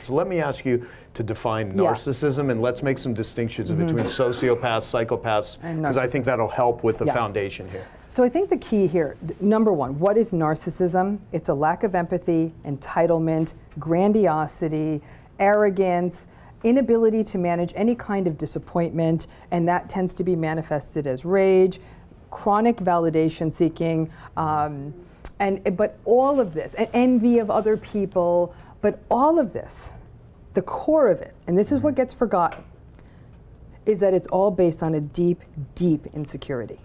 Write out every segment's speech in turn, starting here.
So let me ask you to define narcissism, and let's make some distinctions between sociopaths, psychopaths, because I think that'll help with the foundation here. So I think the key here, number one, what is narcissism? It's a lack of empathy, entitlement, grandiosity, arrogance, inability to manage any kind of disappointment, and that tends to be manifested as rage, chronic validation seeking, but all of this, and envy of other people, but all of this, the core of it, and this is what gets forgotten, is that it's all based on a deep, deep insecurity.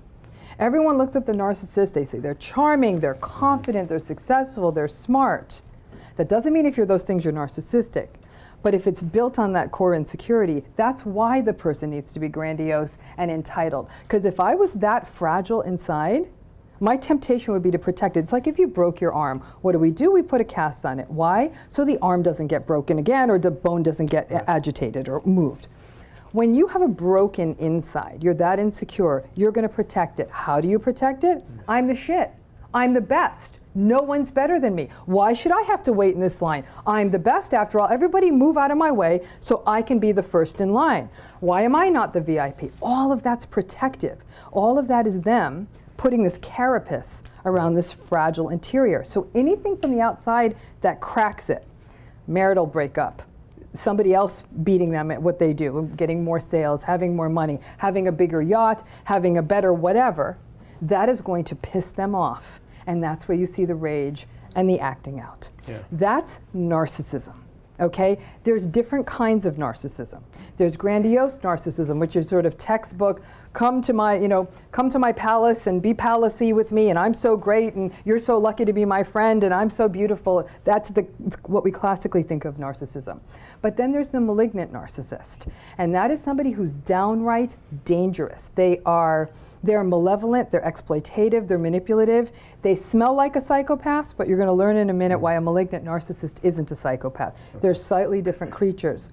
Everyone looks at the narcissist, they say they're charming, they're confident, they're successful, they're smart. That doesn't mean if you're those things you're narcissistic. But if it's built on that core insecurity, that's why the person needs to be grandiose and entitled. Because if I was that fragile inside, my temptation would be to protect it. It's like if you broke your arm, what do? We put a cast on it. Why? So the arm doesn't get broken again, or the bone doesn't get agitated or moved. When you have a broken inside, you're that insecure, you're going to protect it. How do you protect it? I'm the shit. I'm the best. No one's better than me. Why should I have to wait in this line? I'm the best after all. Everybody move out of my way so I can be the first in line. Why am I not the VIP? All of that's protective. All of that is them putting this carapace around this fragile interior. So anything from the outside that cracks it, marital breakup, somebody else beating them at what they do, getting more sales, having more money, having a bigger yacht, having a better whatever, that is going to piss them off. And that's where you see the rage and the acting out. Yeah. That's narcissism, okay? There's different kinds of narcissism. There's grandiose narcissism, which is sort of textbook, come to my palace and be palace-y with me, and I'm so great, and you're so lucky to be my friend, and I'm so beautiful. That's what we classically think of narcissism. But then there's the malignant narcissist, and that is somebody who's downright dangerous. They're malevolent, they're exploitative, they're manipulative. They smell like a psychopath, but you're going to learn in a minute why a malignant narcissist isn't a psychopath. They're slightly different creatures.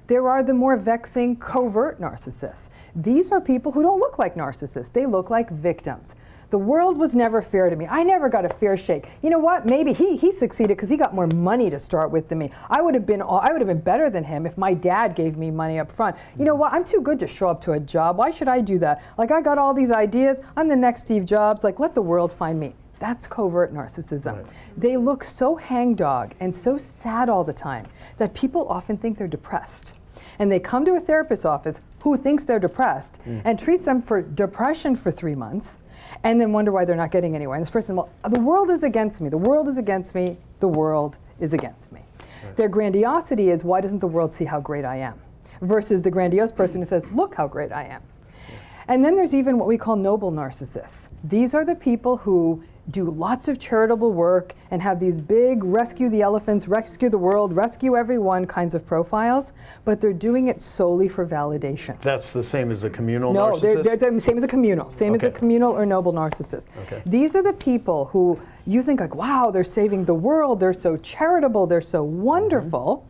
There are the more vexing covert narcissists. These are people who don't look like narcissists. They look like victims. The world was never fair to me. I never got a fair shake. You know what? Maybe he succeeded because he got more money to start with than me. I would have been better than him if my dad gave me money up front. You know what? I'm too good to show up to a job. Why should I do that? Like, I got all these ideas. I'm the next Steve Jobs. Like, let the world find me. That's covert narcissism. Right. They look so hangdog and so sad all the time that people often think they're depressed. And they come to a therapist's office who thinks they're depressed and treats them for depression for 3 months, and then wonder why they're not getting anywhere. And this person, well, the world is against me, the world is against me, the world is against me. Right. Their grandiosity is, why doesn't the world see how great I am? Versus the grandiose person who says, look how great I am. Yeah. And then there's even what we call noble narcissists. These are the people who do lots of charitable work and have these big rescue the elephants, rescue the world, rescue everyone kinds of profiles, but they're doing it solely for validation. That's the same as a communal narcissist? No, they're the same as a communal. Same as a communal or noble narcissist. Okay. These are the people who you think like, wow, they're saving the world, they're so charitable, they're so wonderful,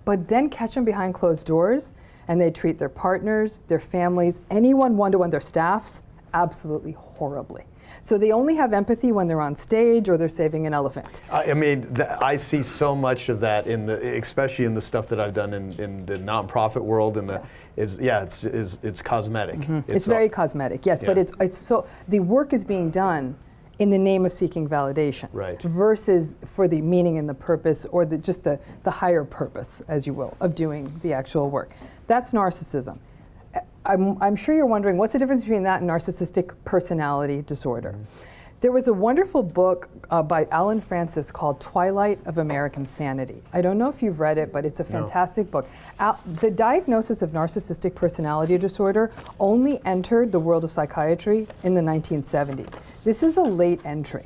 but then catch them behind closed doors and they treat their partners, their families, anyone one-to-one, their staffs, absolutely horribly. So they only have empathy when they're on stage or they're saving an elephant. I mean, I see so much of that especially in the stuff that I've done in the nonprofit world, and it's cosmetic. It's very cosmetic, yes, but it's so the work is being done in the name of seeking validation, right, versus for the meaning and the purpose, or just the higher purpose, as you will, of doing the actual work. That's narcissism. I'm sure you're wondering, what's the difference between that and narcissistic personality disorder? There was a wonderful book by Alan Francis called Twilight of American Sanity. I don't know if you've read it, but it's a fantastic book. The diagnosis of narcissistic personality disorder only entered the world of psychiatry in the 1970s. This is a late entry.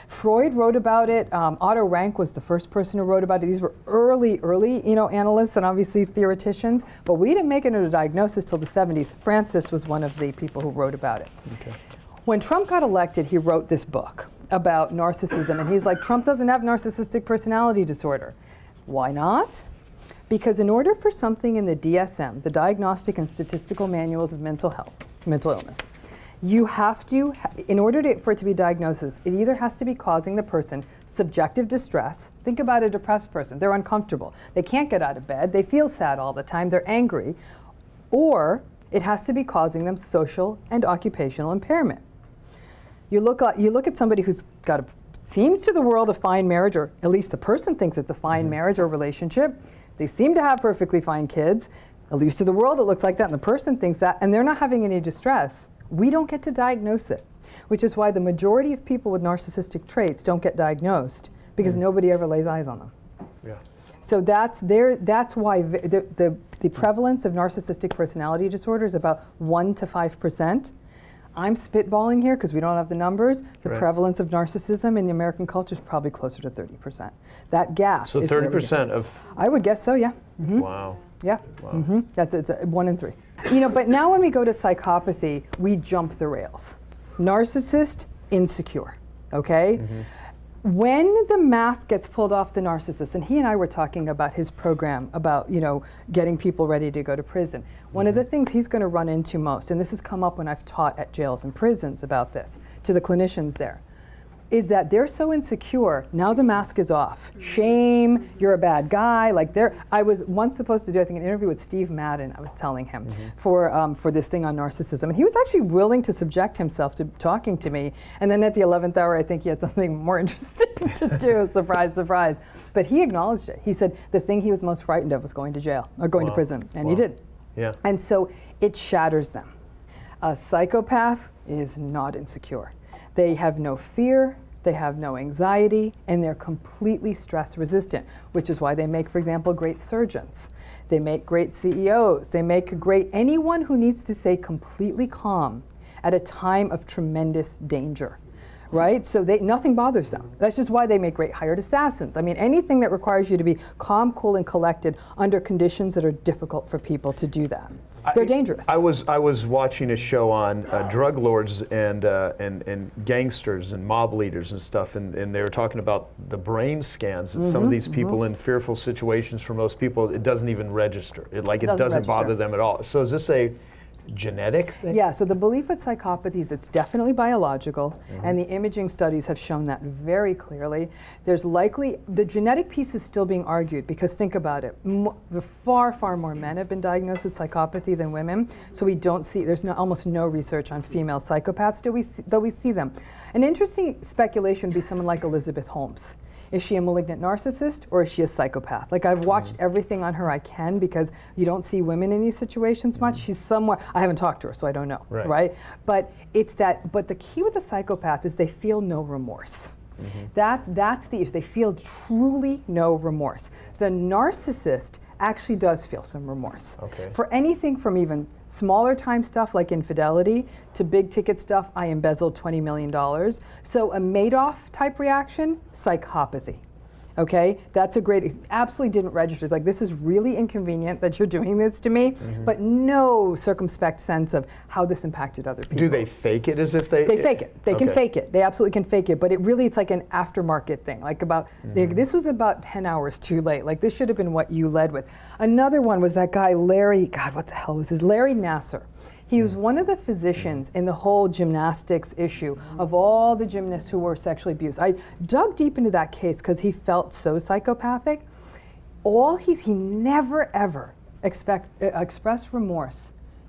Freud wrote about it. Otto Rank was the first person who wrote about it. These were early, analysts and obviously theoreticians. But we didn't make it into a diagnosis till the 70s. Francis was one of the people who wrote about it. Okay. When Trump got elected, he wrote this book about narcissism. And he's like, Trump doesn't have narcissistic personality disorder. Why not? Because in order for something in the DSM, the Diagnostic and Statistical Manuals of Mental Illness, You have to, in order for it to be diagnosis, it either has to be causing the person subjective distress. Think about a depressed person. They're uncomfortable. They can't get out of bed. They feel sad all the time. They're angry. Or it has to be causing them social and occupational impairment. You look at somebody who's got seems to the world a fine marriage, or at least the person thinks it's a fine marriage or relationship. They seem to have perfectly fine kids. At least to the world it looks like that, and the person thinks that, and they're not having any distress. We don't get to diagnose it, which is why the majority of people with narcissistic traits don't get diagnosed, because nobody ever lays eyes on them. Yeah. So that's why the prevalence of narcissistic personality disorder is about 1 to 5%. I'm spitballing here because we don't have the numbers. The prevalence of narcissism in the American culture is probably closer to 30%. That gap. So 30% of. I would guess so. Yeah. Mm-hmm. Wow. Yeah. Wow. Mm-hmm. It's 1 in 3. You know, but now when we go to psychopathy, we jump the rails. Narcissist, insecure. Okay. Mm-hmm. When the mask gets pulled off the narcissist, and he and I were talking about his program about, getting people ready to go to prison. One of the things he's going to run into most, and this has come up when I've taught at jails and prisons about this, to the clinicians there, is that they're so insecure, now the mask is off. Shame, you're a bad guy. I was once supposed to do, I think, an interview with Steve Madden, I was telling him, for this thing on narcissism. And he was actually willing to subject himself to talking to me. And then at the 11th hour, I think he had something more interesting to do, surprise, surprise. But he acknowledged it. He said the thing he was most frightened of was going to jail, or going to prison, and he did. Yeah. And so it shatters them. A psychopath is not insecure. They have no fear, they have no anxiety, and they're completely stress resistant, which is why they make, for example, great surgeons. They make great CEOs. They make anyone who needs to stay completely calm at a time of tremendous danger, right? So nothing bothers them. That's just why they make great hired assassins. I mean, anything that requires you to be calm, cool, and collected under conditions that are difficult for people to do that. They're dangerous. I was watching a show on drug lords and gangsters and mob leaders and stuff, and they were talking about the brain scans that some of these people in fearful situations, for most people, it doesn't even register. It doesn't bother them at all. So is this a genetic thing? Yeah, so the belief with psychopathy is it's definitely biological, and the imaging studies have shown that very clearly. There's likely, the genetic piece is still being argued, because think about it, far, far more men have been diagnosed with psychopathy than women, so we don't see, there's almost no research on female psychopaths, though we see them. An interesting speculation would be someone like Elizabeth Holmes. Is she a malignant narcissist, or is she a psychopath? Like, I've watched everything on her I can, because you don't see women in these situations much. She's somewhere, I haven't talked to her, so I don't know, right? But but the key with the psychopath is they feel no remorse. That's the issue. They feel truly no remorse. The narcissist actually does feel some remorse. For anything from even smaller time stuff like infidelity to big ticket stuff, I embezzled $20 million. So a Madoff type reaction, psychopathy. Okay, that's a great, absolutely didn't register. It's like, this is really inconvenient that you're doing this to me, but no circumspect sense of how this impacted other people. Do they fake it as if they? They fake it. They can fake it. They absolutely can fake it. But it's like an aftermarket thing. Like this was about 10 hours too late. Like, this should have been what you led with. Another one was that guy, Larry, God, what the hell was his? Larry Nassar. He was one of the physicians in the whole gymnastics issue of all the gymnasts who were sexually abused. I dug deep into that case because he felt so psychopathic. He never ever expressed remorse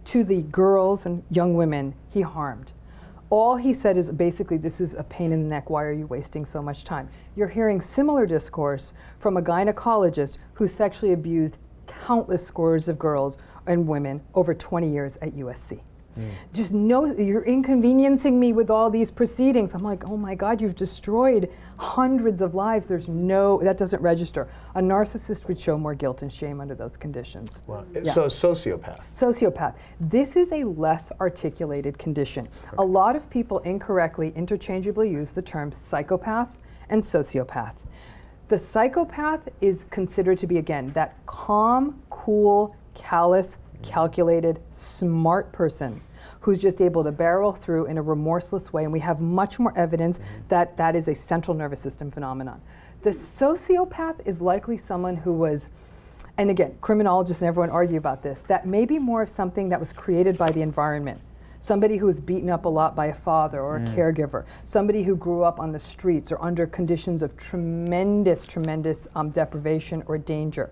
to the girls and young women he harmed. All he said is basically, this is a pain in the neck, why are you wasting so much time? You're hearing similar discourse from a gynecologist who sexually abused countless scores of girls and women over 20 years at USC. Just know you're inconveniencing me with all these proceedings. I'm like, oh my God, you've destroyed hundreds of lives. That doesn't register. A narcissist would show more guilt and shame under those conditions. Wow. Yeah. So sociopath. Sociopath. This is a less articulated condition. A lot of people incorrectly interchangeably use the terms psychopath and sociopath. The psychopath is considered to be, again, that calm, cool, callous, calculated, smart person who's just able to barrel through in a remorseless way, and we have much more evidence that that is a central nervous system phenomenon. The sociopath is likely someone who was, and again, criminologists and everyone argue about this, that may be more of something that was created by the environment. somebody who was beaten up a lot by a father or a caregiver, somebody who grew up on the streets or under conditions of tremendous deprivation or danger.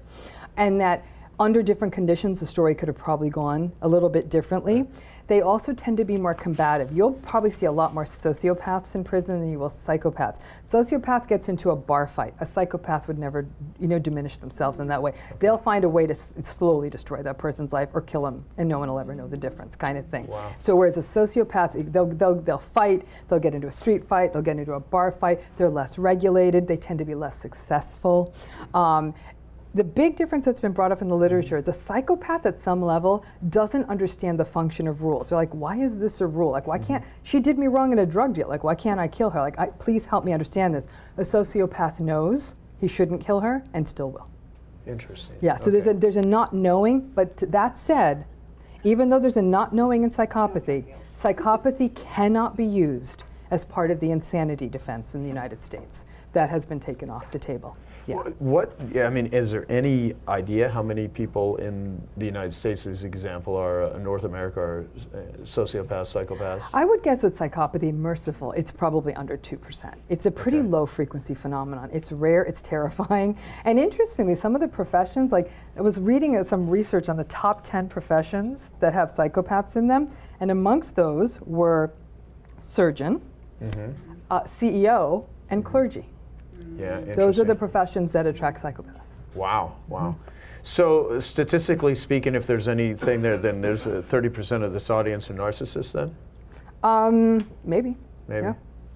And that under different conditions, the story could have probably gone a little bit differently. They also tend to be more combative. You'll probably see a lot more sociopaths in prison than you will psychopaths. Sociopath gets into a bar fight. A psychopath would never, diminish themselves in that way. They'll find a way to slowly destroy that person's life or kill them, and no one will ever know the difference, kind of thing. Wow. So whereas a sociopath, they'll fight, they'll get into a street fight, they'll get into a bar fight. They're less regulated. They tend to be less successful. The big difference that's been brought up in the literature is a psychopath at some level doesn't understand the function of rules. They're like, why is this a rule? Like, why can't, she did me wrong in a drug deal. Like, why can't I kill her? Like, please help me understand this. A sociopath knows he shouldn't kill her and still will. Interesting. Yeah, so Okay. there's a not knowing, but that said, even though there's a not knowing in psychopathy, psychopathy cannot be used as part of the insanity defense in the United States. That has been taken off the table. Yeah. Yeah, I mean, is there any idea how many people in the United States, as example, are North America are sociopaths, psychopaths? I would guess with psychopathy, merciful, it's probably under 2%. It's a pretty Okay. low frequency phenomenon. It's rare, it's terrifying. And interestingly, some of the professions, like I was reading some research on the top 10 professions that have psychopaths in them, and amongst those were surgeon, CEO, and clergy. Yeah, Those are the interesting. professions that attract psychopaths. Wow, wow. So statistically speaking, if there's anything there, then there's 30% of this audience are narcissists then? Maybe. Maybe. Yeah.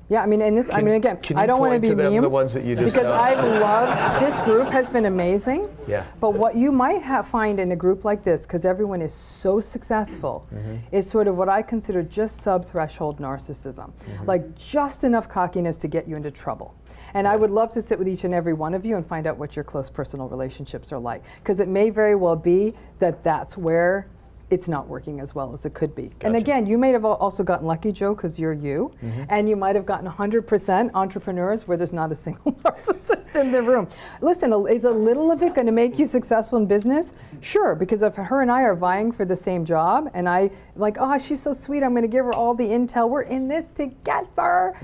Yeah, I mean, and this, I mean, again, Can I you don't want to point be to them, meme the ones that you just because I've loved, this group has been amazing. Yeah. But what you might find in a group like this, because everyone is so successful, is sort of what I consider just sub-threshold narcissism. Like just enough cockiness to get you into trouble. And I would love to sit with each and every one of you and find out what your close personal relationships are like. Because it may very well be that that's where it's not working as well as it could be. And Gotcha. again, you may have also gotten lucky, Joe, because you're you. And you might have gotten 100% entrepreneurs where there's not a single narcissist in the room. Listen, is a little of it going to make you successful in business? Sure, because if her and I are vying for the same job, and I like, oh, she's so sweet, I'm going to give her all the intel, we're in this together.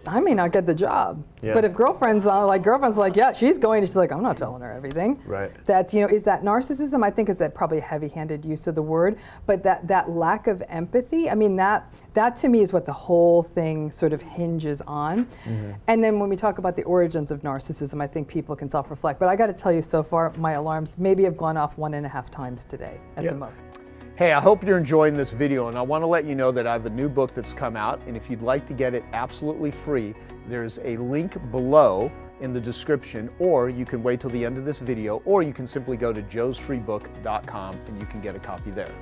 I may not get the job. Yeah. But if girlfriend's like, yeah, she's going, she's like, I'm not telling her everything. Right. That's, is that narcissism? I think it's probably a heavy-handed use of the word, but that lack of empathy, I mean, that to me is what the whole thing sort of hinges on. And then when we talk about the origins of narcissism, I think people can self-reflect. But I got to tell you, so far, my alarms maybe have gone off 1.5 times today at the most. Hey, I hope you're enjoying this video, and I want to let you know that I have a new book that's come out, and if you'd like to get it absolutely free, there's a link below in the description, or you can wait till the end of this video, or you can simply go to joesfreebook.com and you can get a copy there.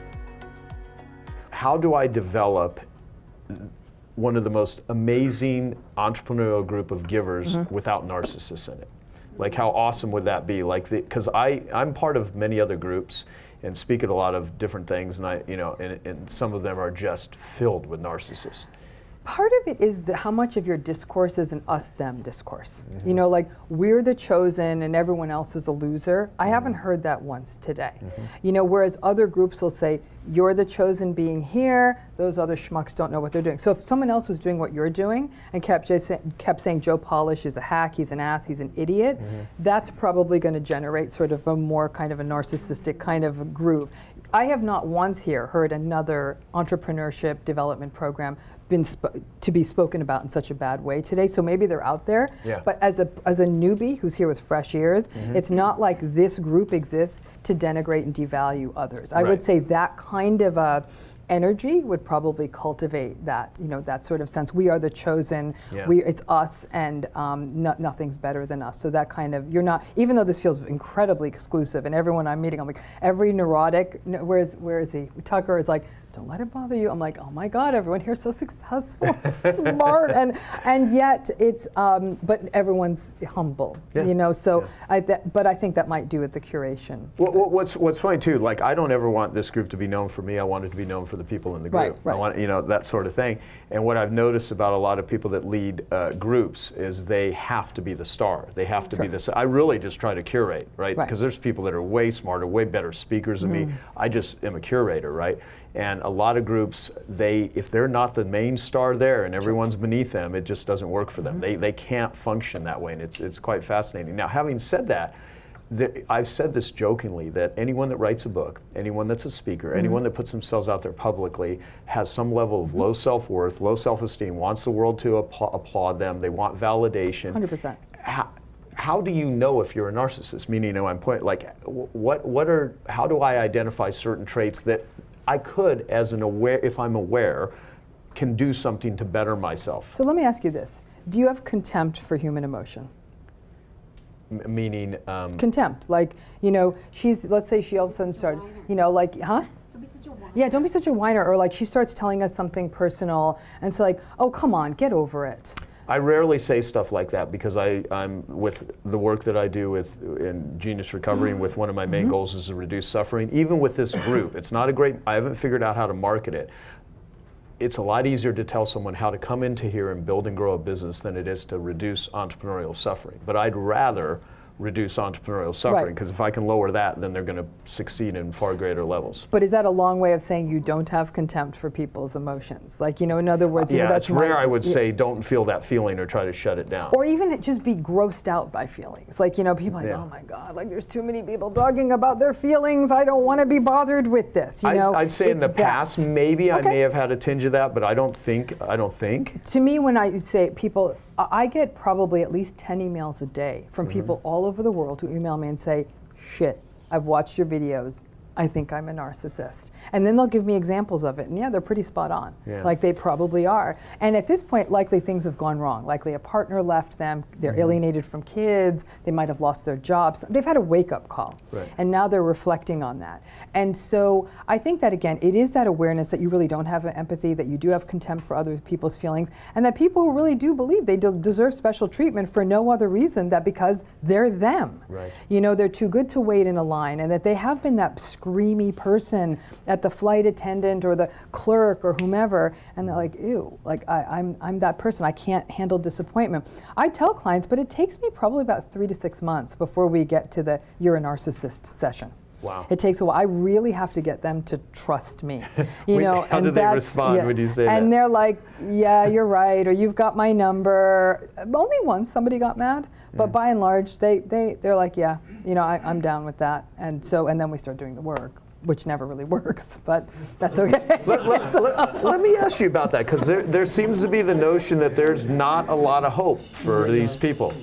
How do I develop one of the most amazing entrepreneurial group of givers without narcissists in it? Like, how awesome would that be? Like, because I'm part of many other groups and speak at a lot of different things, and and some of them are just filled with narcissists. Part of it is how much of your discourse is an us-them discourse. Like we're the chosen and everyone else is a loser. I haven't heard that once today. Whereas other groups will say, you're the chosen being here, those other schmucks don't know what they're doing. So if someone else was doing what you're doing and kept saying Joe Polish is a hack, he's an ass, he's an idiot, that's probably going to generate sort of a more kind of a narcissistic kind of a groove. I have not once here heard another entrepreneurship development program to be spoken about in such a bad way today. So maybe they're out there. Yeah. But as a newbie who's here with fresh ears, it's not like this group exists to denigrate and devalue others. I would say that kind of a energy would probably cultivate that, that sort of sense. We are the chosen. Yeah. It's us, and nothing's better than us. So that kind of, you're not. Even though this feels incredibly exclusive, and everyone I'm meeting, I'm like, every neurotic. Where is he? Tucker is like, don't let it bother you. I'm like, oh my God, everyone here is so successful, smart, and yet it's, but everyone's humble, So but I think that might do with the curation. Well, what's funny too, like I don't ever want this group to be known for me. I want it to be known for the people in the group. Right. I want, that sort of thing. And what I've noticed about a lot of people that lead groups is they have to be the star. They have to be this. I really just try to curate, right? Because there's people that are way smarter, way better speakers than me. I just am a curator, right? And And a lot of groups, if they're not the main star there and everyone's beneath them, it just doesn't work for them. They can't function that way, and it's quite fascinating. Now, having said that, I've said this jokingly, that anyone that writes a book, anyone that's a speaker, anyone that puts themselves out there publicly has some level of low self-worth, low self-esteem, wants the world to applaud them, they want validation. 100%. How do you know if you're a narcissist? Meaning, how do I identify certain traits that I could, if I'm aware, can do something to better myself? So let me ask you this. Do you have contempt for human emotion? Meaning? Contempt. Like, let's say she all of a sudden started, huh? Don't be such a whiner. Yeah, don't be such a whiner. Or like she starts telling us something personal and it's like, oh, come on, get over it. I rarely say stuff like that because I'm with the work that I do in Genius Recovery, and with one of my main goals is to reduce suffering. Even with this group, it's not I haven't figured out how to market it. It's a lot easier to tell someone how to come into here and build and grow a business than it is to reduce entrepreneurial suffering. But I'd rather reduce entrepreneurial suffering, because if I can lower that, then they're going to succeed in far greater levels. But is that a long way of saying you don't have contempt for people's emotions? Like, in other words, yeah, that's it's rare I would say don't feel that feeling or try to shut it down. Or even just be grossed out by feelings. Like, people are like, oh my God, like there's too many people talking about their feelings. I don't want to be bothered with this. I'd say in the past, maybe I may have had a tinge of that, but I don't think. To me, when I say people, I get probably at least 10 emails a day from people all over the world who email me and say, shit, I've watched your videos. I think I'm a narcissist. And then they'll give me examples of it. And yeah, they're pretty spot on. Yeah. Like they probably are. And at this point, likely things have gone wrong. Likely a partner left them. They're alienated from kids. They might have lost their jobs. They've had a wake-up call. Right. And now they're reflecting on that. And so I think that, again, it is that awareness that you really don't have empathy, that you do have contempt for other people's feelings, and that people who really do believe they deserve special treatment for no other reason than because they're them. Right. They're too good to wait in a line, and that they have been that screamy person at the flight attendant or the clerk or whomever, and they're like, ew, like I'm that person. I can't handle disappointment. I tell clients, but it takes me probably about 3 to 6 months before we get to the you're a narcissist session. Wow. It takes a while. I really have to get them to trust me. How do they respond when you say that? And they're like, yeah, you're right, or you've got my number. Only once somebody got mad, but by and large, they're like, yeah, I'm down with that. And then we start doing the work, which never really works, but that's okay. Let me ask you about that, because there seems to be the notion that there's not a lot of hope for these people.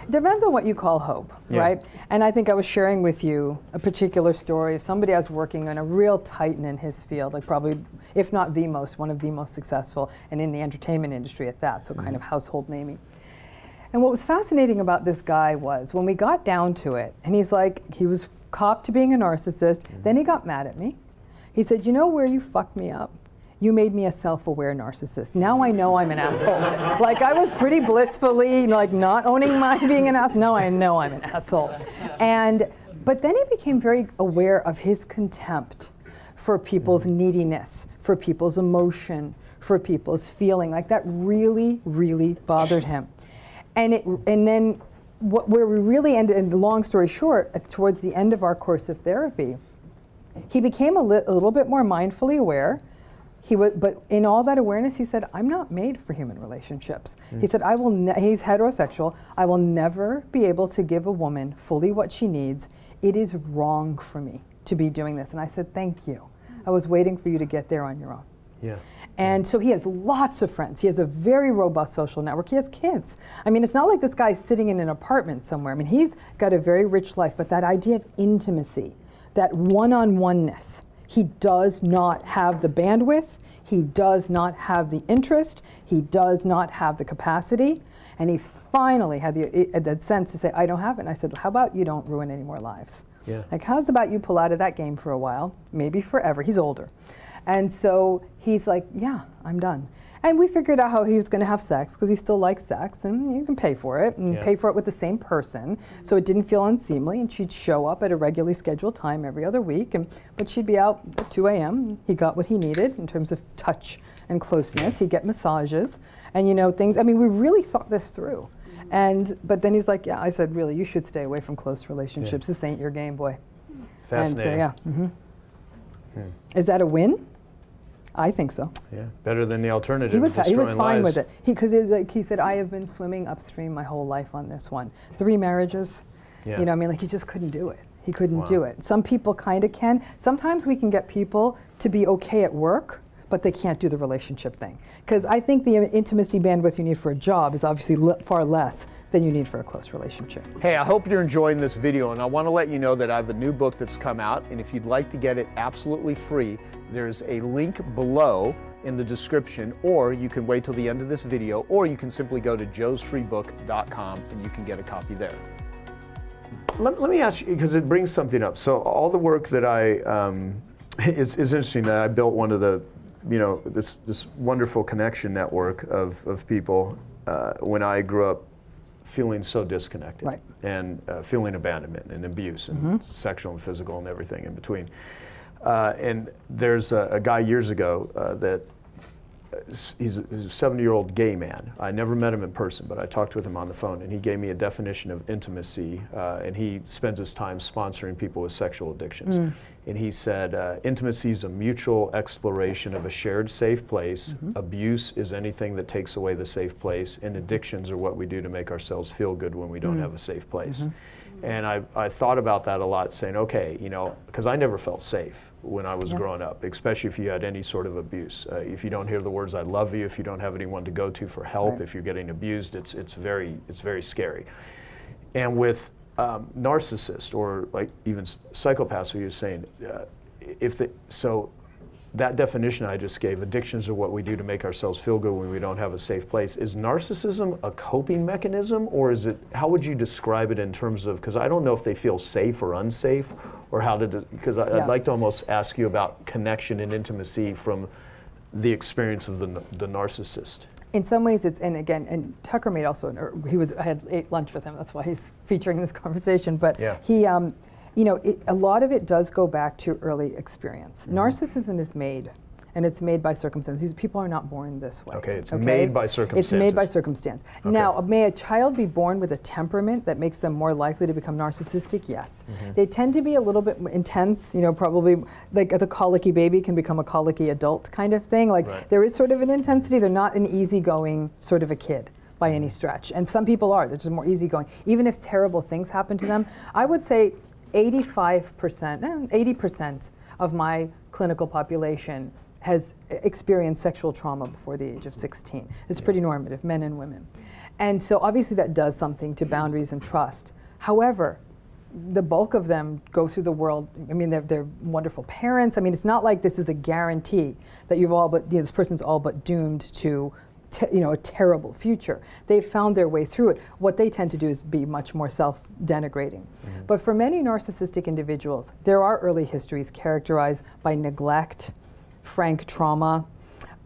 Depends on what you call hope, right? And I think I was sharing with you a particular story of somebody I was working on, a real titan in his field, like probably, if not one of the most successful, and in the entertainment industry at that, so kind of household naming. And what was fascinating about this guy was when we got down to it, and he's like, he was copped to being a narcissist, then he got mad at me. He said, you know where you fucked me up? You made me a self-aware narcissist. Now I know I'm an asshole. Like I was pretty blissfully like not owning my being an asshole. Now I know I'm an asshole. But then he became very aware of his contempt for people's neediness, for people's emotion, for people's feeling. Like that really, really bothered him. And then where we really ended, and the long story short, towards the end of our course of therapy, he became a little bit more mindfully aware. But in all that awareness, he said, I'm not made for human relationships. He said, he's heterosexual. I will never be able to give a woman fully what she needs. It is wrong for me to be doing this. And I said, thank you. I was waiting for you to get there on your own. Yeah. And so he has lots of friends. He has a very robust social network. He has kids. I mean, it's not like this guy's sitting in an apartment somewhere. I mean, he's got a very rich life, but that idea of intimacy, that one-on-oneness, he does not have the bandwidth, he does not have the interest, he does not have the capacity, and he finally had the sense to say, I don't have it. And I said, how about you don't ruin any more lives? Yeah. Like, how's about you pull out of that game for a while, maybe forever? He's older. And so he's like, yeah, I'm done. And we figured out how he was going to have sex, because he still likes sex, and you can pay for it, and pay for it with the same person, so it didn't feel unseemly, and she'd show up at a regularly scheduled time every other week, but she'd be out at 2 a.m. He got what he needed in terms of touch and closeness. He'd get massages, and things. I mean, we really thought this through. But then he's like, yeah, I said, really, you should stay away from close relationships. This ain't your game, boy. Fascinating. And so, yeah. Is that a win? I think so. Yeah, better than the alternative. He was destroying fine lives. with it. Because like he said, I have been swimming upstream my whole life on this one. 3 marriages. Yeah. You know, I mean, like he just couldn't do it. He couldn't Wow. do it. Some people kind of can. Sometimes we can get people to be okay at work, but they can't do the relationship thing. Because I think the intimacy bandwidth you need for a job is obviously far less than you need for a close relationship. Hey, I hope you're enjoying this video, and I want to let you know that I have a new book that's come out, and if you'd like to get it absolutely free, there's a link below in the description, or you can wait till the end of this video, or you can simply go to joesfreebook.com and you can get a copy there. Let me ask you, because it brings something up. So all the work that it's interesting that I built one of the, this wonderful connection network of people when I grew up feeling so disconnected, right. and feeling abandonment and abuse and sexual and physical and everything in between. And there's a guy years ago that he's a 70-year-old gay man. I never met him in person, but I talked with him on the phone, and he gave me a definition of intimacy, and he spends his time sponsoring people with sexual addictions. And he said, intimacy is a mutual exploration of a shared safe place. Abuse is anything that takes away the safe place, and addictions are what we do to make ourselves feel good when we don't have a safe place. And I thought about that a lot, saying, okay, because I never felt safe when I was growing up, especially if you had any sort of abuse. If you don't hear the words "I love you," if you don't have anyone to go to for help, if you're getting abused, it's very scary. And with narcissists or like even psychopaths, who you're saying, so that definition I just gave, addictions are what we do to make ourselves feel good when we don't have a safe place. Is narcissism a coping mechanism, or is it, how would you describe it in terms of, because I don't know if they feel safe or unsafe, or how to, because I'd like to almost ask you about connection and intimacy from the experience of the narcissist. In some ways, it's, and again, and Tucker made also, I had ate lunch with him, that's why he's featuring this conversation, but he, a lot of it does go back to early experience. Narcissism is made, and it's made by circumstance. These people are not born this way. Okay, it's made by circumstances. It's made by circumstance. Okay. Now, may a child be born with a temperament that makes them more likely to become narcissistic? Yes. They tend to be a little bit intense, probably like the colicky baby can become a colicky adult kind of thing. Like there is sort of an intensity. They're not an easygoing sort of a kid by any stretch. And some people are, they're just more easygoing. Even if terrible things happen to them, I would say 80% of my clinical population has experienced sexual trauma before the age of 16. It's pretty normative, men and women. And so obviously that does something to boundaries and trust. However, the bulk of them go through the world, I mean, they're wonderful parents. I mean, it's not like this is a guarantee that this person's all but doomed to a terrible future. They've found their way through it. What they tend to do is be much more self-denigrating. But for many narcissistic individuals, there are early histories characterized by neglect, frank trauma,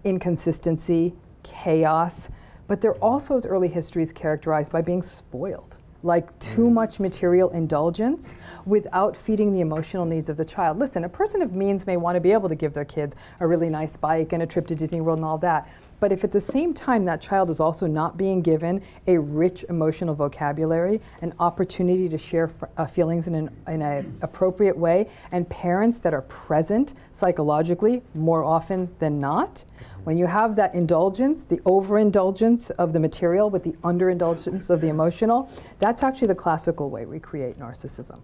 inconsistency, chaos, but there are also early histories characterized by being spoiled, like too much material indulgence without feeding the emotional needs of the child. Listen, a person of means may want to be able to give their kids a really nice bike and a trip to Disney World and all that, but if at the same time that child is also not being given a rich emotional vocabulary, an opportunity to share feelings in an appropriate way, and parents that are present psychologically more often than not, when you have that indulgence, the overindulgence of the material with the underindulgence of the emotional, that's actually the classical way we create narcissism.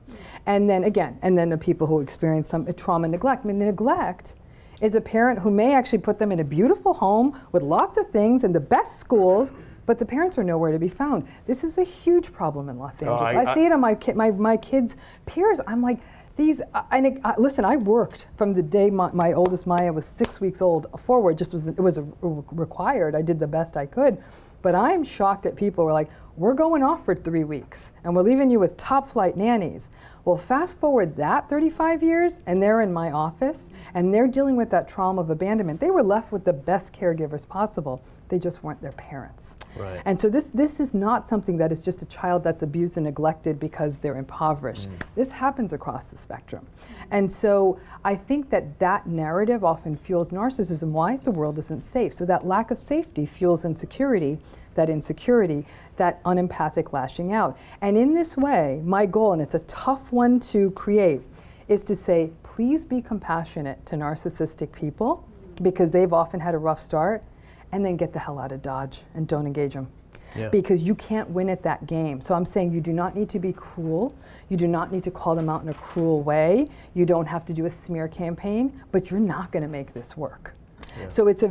And then again, the people who experience some trauma and neglect. I mean, neglect is a parent who may actually put them in a beautiful home with lots of things and the best schools, but the parents are nowhere to be found. This is a huge problem in Los Angeles. I see it on my kids' peers. I'm like, listen, I worked from the day my oldest Maya was 6 weeks old forward. It was required. I did the best I could. But I'm shocked at people who are like, we're going off for 3 weeks and we're leaving you with top flight nannies. Well, fast forward that 35 years and they're in my office and they're dealing with that trauma of abandonment. They were left with the best caregivers possible. They just weren't their parents. Right. And so this is not something that is just a child that's abused and neglected because they're impoverished. This happens across the spectrum. And so I think that narrative often fuels narcissism. Why? The world isn't safe. So that lack of safety fuels insecurity, that unempathic lashing out. And in this way, my goal, and it's a tough one to create, is to say, please be compassionate to narcissistic people because they've often had a rough start, and then get the hell out of Dodge and don't engage them. Yeah. Because you can't win at that game. So I'm saying you do not need to be cruel. You do not need to call them out in a cruel way. You don't have to do a smear campaign, but you're not going to make this work. Yeah. So it's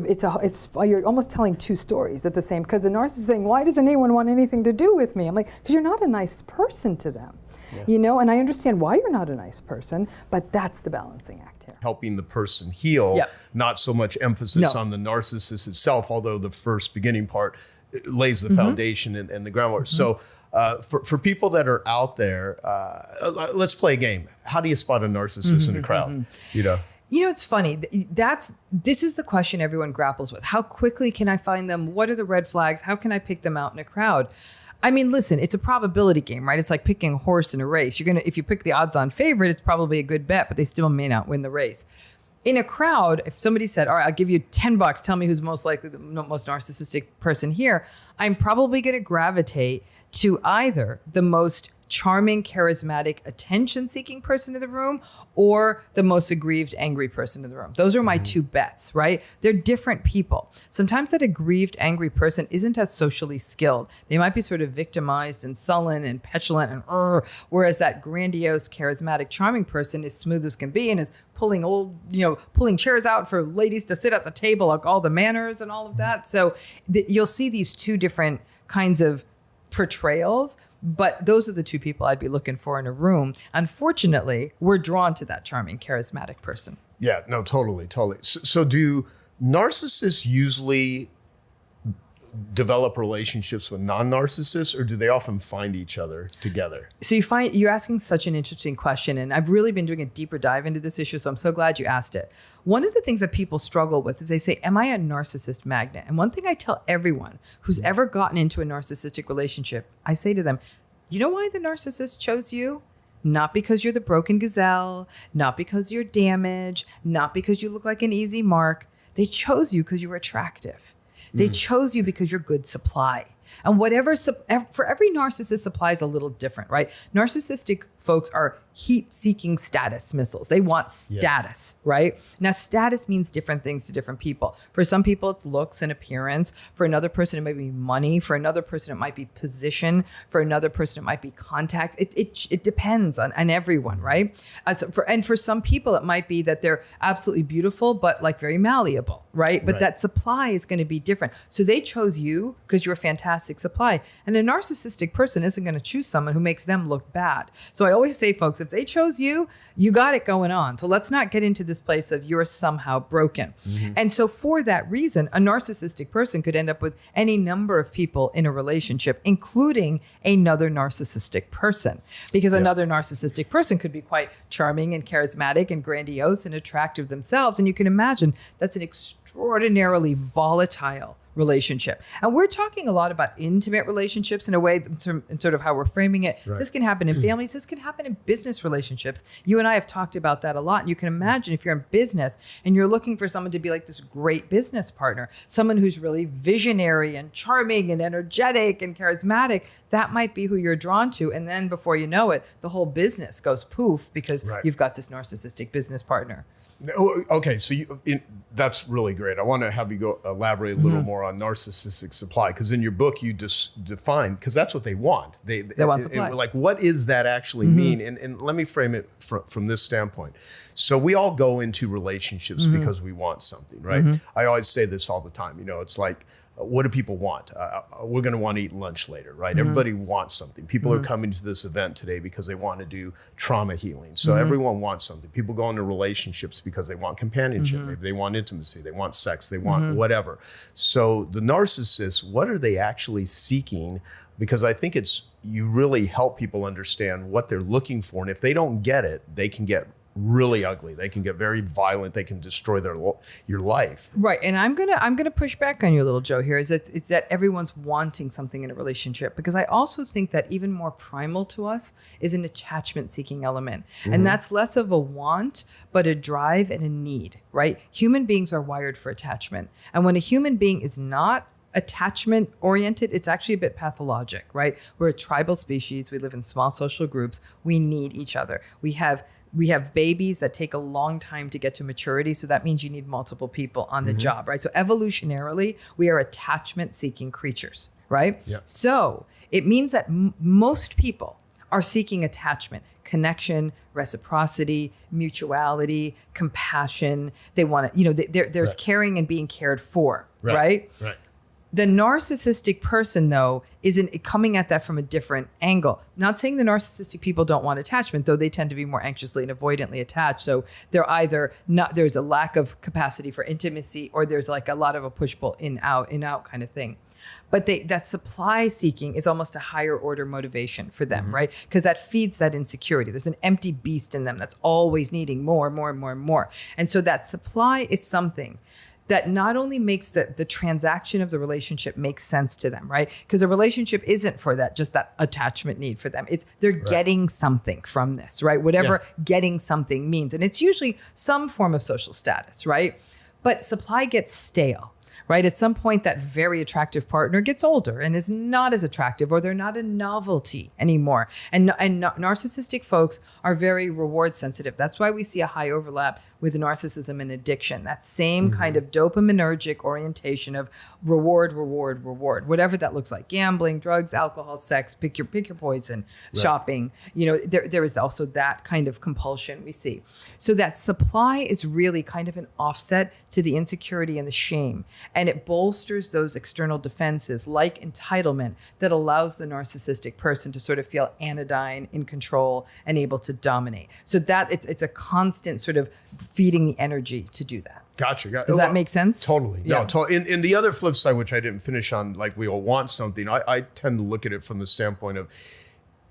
you're almost telling two stories at the same, because the narcissist is saying, why doesn't anyone want anything to do with me? I'm like, because you're not a nice person to them. Yeah. You know, and I understand why you're not a nice person, but that's the balancing act here. Helping the person heal, Yep. not so much emphasis on the narcissist itself, although the first beginning part lays the foundation and the groundwork. So for people that are out there, let's play a game. How do you spot a narcissist in a crowd? You know, it's funny. This is the question everyone grapples with. How quickly can I find them? What are the red flags? How can I pick them out in a crowd? I mean, listen, it's a probability game, right? It's like picking a horse in a race. If you pick the odds-on favorite, it's probably a good bet, but they still may not win the race. In a crowd, if somebody said, all right, I'll give you $10, tell me who's most likely the most narcissistic person here, I'm probably going to gravitate to either the most charming, charismatic, attention-seeking person in the room or the most aggrieved, angry person in the room. Those are my two bets, right? They're different people. Sometimes that aggrieved, angry person isn't as socially skilled. They might be sort of victimized and sullen and petulant and whereas that grandiose, charismatic, charming person is smooth as can be and is pulling chairs out for ladies to sit at the table, like all the manners and all of that. So you'll see these two different kinds of portrayals, but those are the two people I'd be looking for in a room. Unfortunately, we're drawn to that charming, charismatic person. Yeah, no, totally. So do narcissists usually develop relationships with non-narcissists, or do they often find each other together? So you're asking such an interesting question, and I've really been doing a deeper dive into this issue, so I'm so glad you asked it. One of the things that people struggle with is they say, am I a narcissist magnet? And one thing I tell everyone who's ever gotten into a narcissistic relationship, I say to them, you know why the narcissist chose you? Not because you're the broken gazelle, not because you're damaged, not because you look like an easy mark. They chose you because you were attractive. They chose you because you're good supply. And for every narcissist, supply is a little different, right? Narcissistic folks are heat-seeking status missiles. They want status, right? Now, status means different things to different people. For some people, it's looks and appearance. For another person, it might be money. For another person, it might be position. For another person, it might be contacts. It depends on everyone, right? And for some people, it might be that they're absolutely beautiful, but like very malleable, right? But that supply is going to be different. So they chose you because you're a fantastic supply. And a narcissistic person isn't going to choose someone who makes them look bad. So I always say, folks, if they chose you, you got it going on. So let's not get into this place of you're somehow broken. And so for that reason, a narcissistic person could end up with any number of people in a relationship, including another narcissistic person. Because another narcissistic person could be quite charming and charismatic and grandiose and attractive themselves. And you can imagine that's an extraordinarily volatile relationship. And we're talking a lot about intimate relationships in a way, in sort of how we're framing it. Right. This can happen in families. This can happen in business relationships. You and I have talked about that a lot. And you can imagine if you're in business and you're looking for someone to be like this great business partner, someone who's really visionary and charming and energetic and charismatic, that might be who you're drawn to. And then before you know it, the whole business goes poof because you've got this narcissistic business partner. Okay, so that's really great. I want to have you go elaborate a little more on narcissistic supply, because in your book you just define, because that's what they want. They want supply. Like, what does that actually mean? And let me frame it from this standpoint. So we all go into relationships because we want something, right? I always say this all the time. It's like, what do people want? We're going to want to eat lunch later, right? Everybody wants something. People are coming to this event today because they want to do trauma healing. So everyone wants something. People go into relationships because they want companionship. Maybe they want intimacy. They want sex. They want whatever. So the narcissists, what are they actually seeking? Because I think you really help people understand what they're looking for. And if they don't get it, they can get really ugly. They can get very violent. They can destroy your life. Right. And I'm gonna push back on you a little, Joe, here is that everyone's wanting something in a relationship, because I also think that even more primal to us is an attachment seeking element. And that's less of a want, but a drive and a need, right? Human beings are wired for attachment. And when a human being is not attachment oriented, it's actually a bit pathologic, right? We're a tribal species. We live in small social groups. We need each other. We have We have babies that take a long time to get to maturity. So that means you need multiple people on the job, right? So evolutionarily, we are attachment seeking creatures, right? Yeah. So it means that most people are seeking attachment, connection, reciprocity, mutuality, compassion. They want to, there's caring and being cared for, right? Right. The narcissistic person, though, isn't coming at that from a different angle. Not saying the narcissistic people don't want attachment, though they tend to be more anxiously and avoidantly attached. So they're either not, there's a lack of capacity for intimacy, or there's like a lot of a push-pull in out kind of thing. But that supply seeking is almost a higher order motivation for them, right? Because that feeds that insecurity. There's an empty beast in them that's always needing more, more, more, more. And so that supply is something that not only makes the transaction of the relationship make sense to them, right? Because a relationship isn't for that, just that attachment need for them. It's they're getting something from this, right? Whatever getting something means. And it's usually some form of social status, right? But supply gets stale, right? At some point, that very attractive partner gets older and is not as attractive, or they're not a novelty anymore. And narcissistic folks are very reward sensitive. That's why we see a high overlap with narcissism and addiction. That same kind of dopaminergic orientation of reward, reward, reward, whatever that looks like. Gambling, drugs, alcohol, sex, pick your poison, shopping. There is also that kind of compulsion we see. So that supply is really kind of an offset to the insecurity and the shame. And it bolsters those external defenses like entitlement that allows the narcissistic person to sort of feel anodyne, in control, and able to dominate. So that it's a constant sort of feeding the energy to do that. Gotcha. Does that make sense? Totally. Yeah. No, in the other flip side, which I didn't finish on, like we all want something, I tend to look at it from the standpoint of,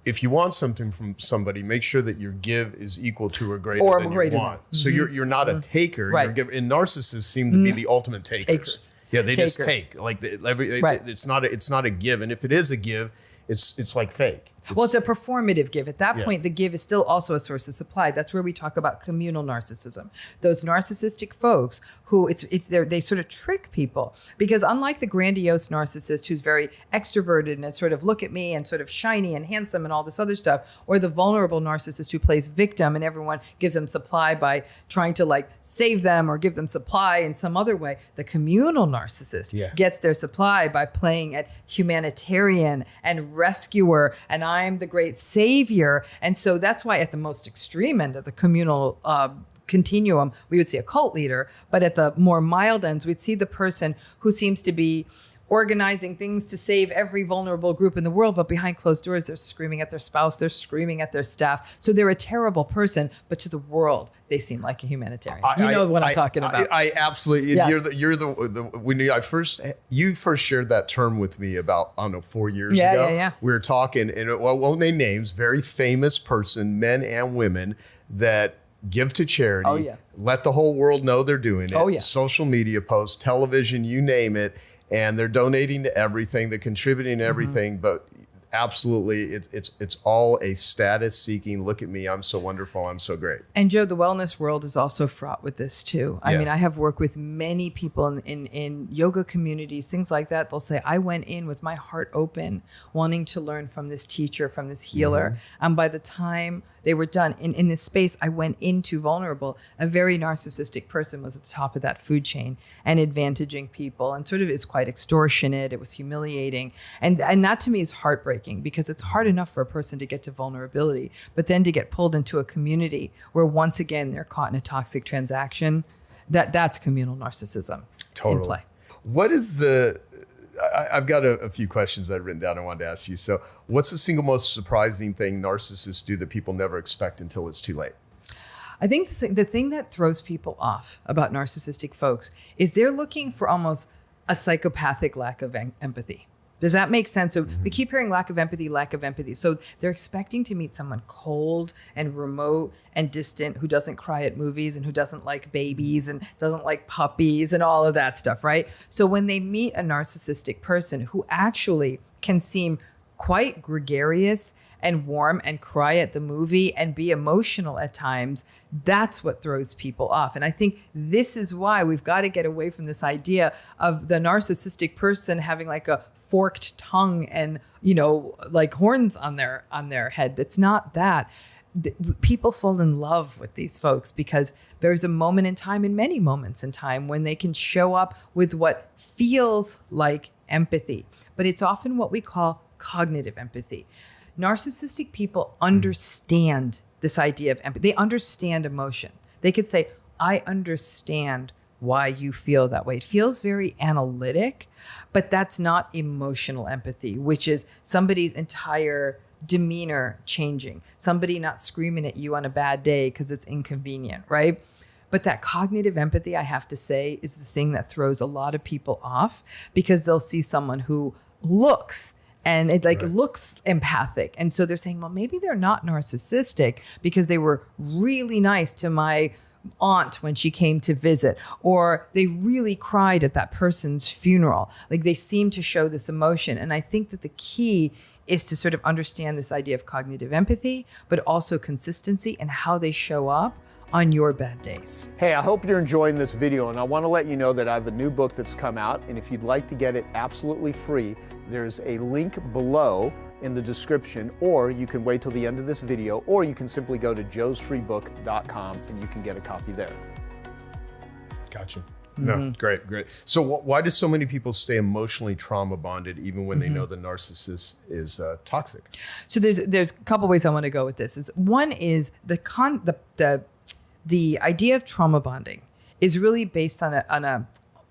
if you want something from somebody, make sure that your give is equal to or greater than you want. So you're not a taker. Right. And narcissists seem to be the ultimate takers. Yeah, they just take. Like it's not a give. And if it is a give, it's like fake. Well, it's a performative give. At that point, the give is still also a source of supply. That's where we talk about communal narcissism. Those narcissistic folks who they sort of trick people, because unlike the grandiose narcissist who's very extroverted and is sort of look at me and sort of shiny and handsome and all this other stuff, or the vulnerable narcissist who plays victim and everyone gives them supply by trying to like save them or give them supply in some other way, the communal narcissist gets their supply by playing at humanitarian and rescuer, and I'm the great savior. And so that's why at the most extreme end of the communal continuum, we would see a cult leader. But at the more mild ends, we'd see the person who seems to be organizing things to save every vulnerable group in the world. But behind closed doors, they're screaming at their spouse, they're screaming at their staff. So they're a terrible person, but to the world, they seem like a humanitarian. You know what I'm talking about. I absolutely. Yes. You first shared that term with me about, I don't know, 4 years ago. Yeah. We were talking, and I won't name names, very famous person, men and women, that give to charity, let the whole world know they're doing it, social media posts, television, you name it, and they're donating to everything, they're contributing to everything, but absolutely, it's all a status seeking, look at me, I'm so wonderful, I'm so great. And Joe, the wellness world is also fraught with this too. I mean, I have worked with many people in yoga communities, things like that. They'll say, I went in with my heart open, wanting to learn from this teacher, from this healer. And by the time they were done in this space, I went into vulnerable. A very narcissistic person was at the top of that food chain and advantaging people, and sort of is quite extortionate. It was humiliating. And that to me is heartbreaking, because it's hard enough for a person to get to vulnerability, but then to get pulled into a community where once again they're caught in a toxic transaction, that's communal narcissism in play. What is I've got a few questions that I've written down I wanted to ask you. So what's the single most surprising thing narcissists do that people never expect until it's too late? I think the thing that throws people off about narcissistic folks is they're looking for almost a psychopathic lack of empathy. Does that make sense? So we keep hearing lack of empathy, lack of empathy. So they're expecting to meet someone cold and remote and distant who doesn't cry at movies and who doesn't like babies and doesn't like puppies and all of that stuff, right? So when they meet a narcissistic person who actually can seem quite gregarious and warm and cry at the movie and be emotional at times, that's what throws people off. And I think this is why we've got to get away from this idea of the narcissistic person having like a forked tongue and, like horns on their head. That's not that. people fall in love with these folks because there's a moment in time, and many moments in time, when they can show up with what feels like empathy. But it's often what we call cognitive empathy. Narcissistic people understand this idea of empathy. They understand emotion. They could say, I understand why you feel that way. It feels very analytic, but that's not emotional empathy, which is somebody's entire demeanor changing, somebody not screaming at you on a bad day because it's inconvenient, right? But that cognitive empathy, I have to say, is the thing that throws a lot of people off, because they'll see someone who looks and it looks empathic. And so they're saying, well, maybe they're not narcissistic because they were really nice to my aunt when she came to visit, or they really cried at that person's funeral. Like, they seem to show this emotion. And I think that the key is to sort of understand this idea of cognitive empathy, but also consistency and how they show up on your bad days. Hey, I hope you're enjoying this video, and I want to let you know that I have a new book that's come out, and if you'd like to get it absolutely free, there's a link below in the description, or you can wait till the end of this video, or you can simply go to joesfreebook.com and you can get a copy there. Gotcha. No, great. So why do so many people stay emotionally trauma bonded even when they know the narcissist is toxic? So there's a couple ways I want to go with this. One is the idea of trauma bonding is really based on a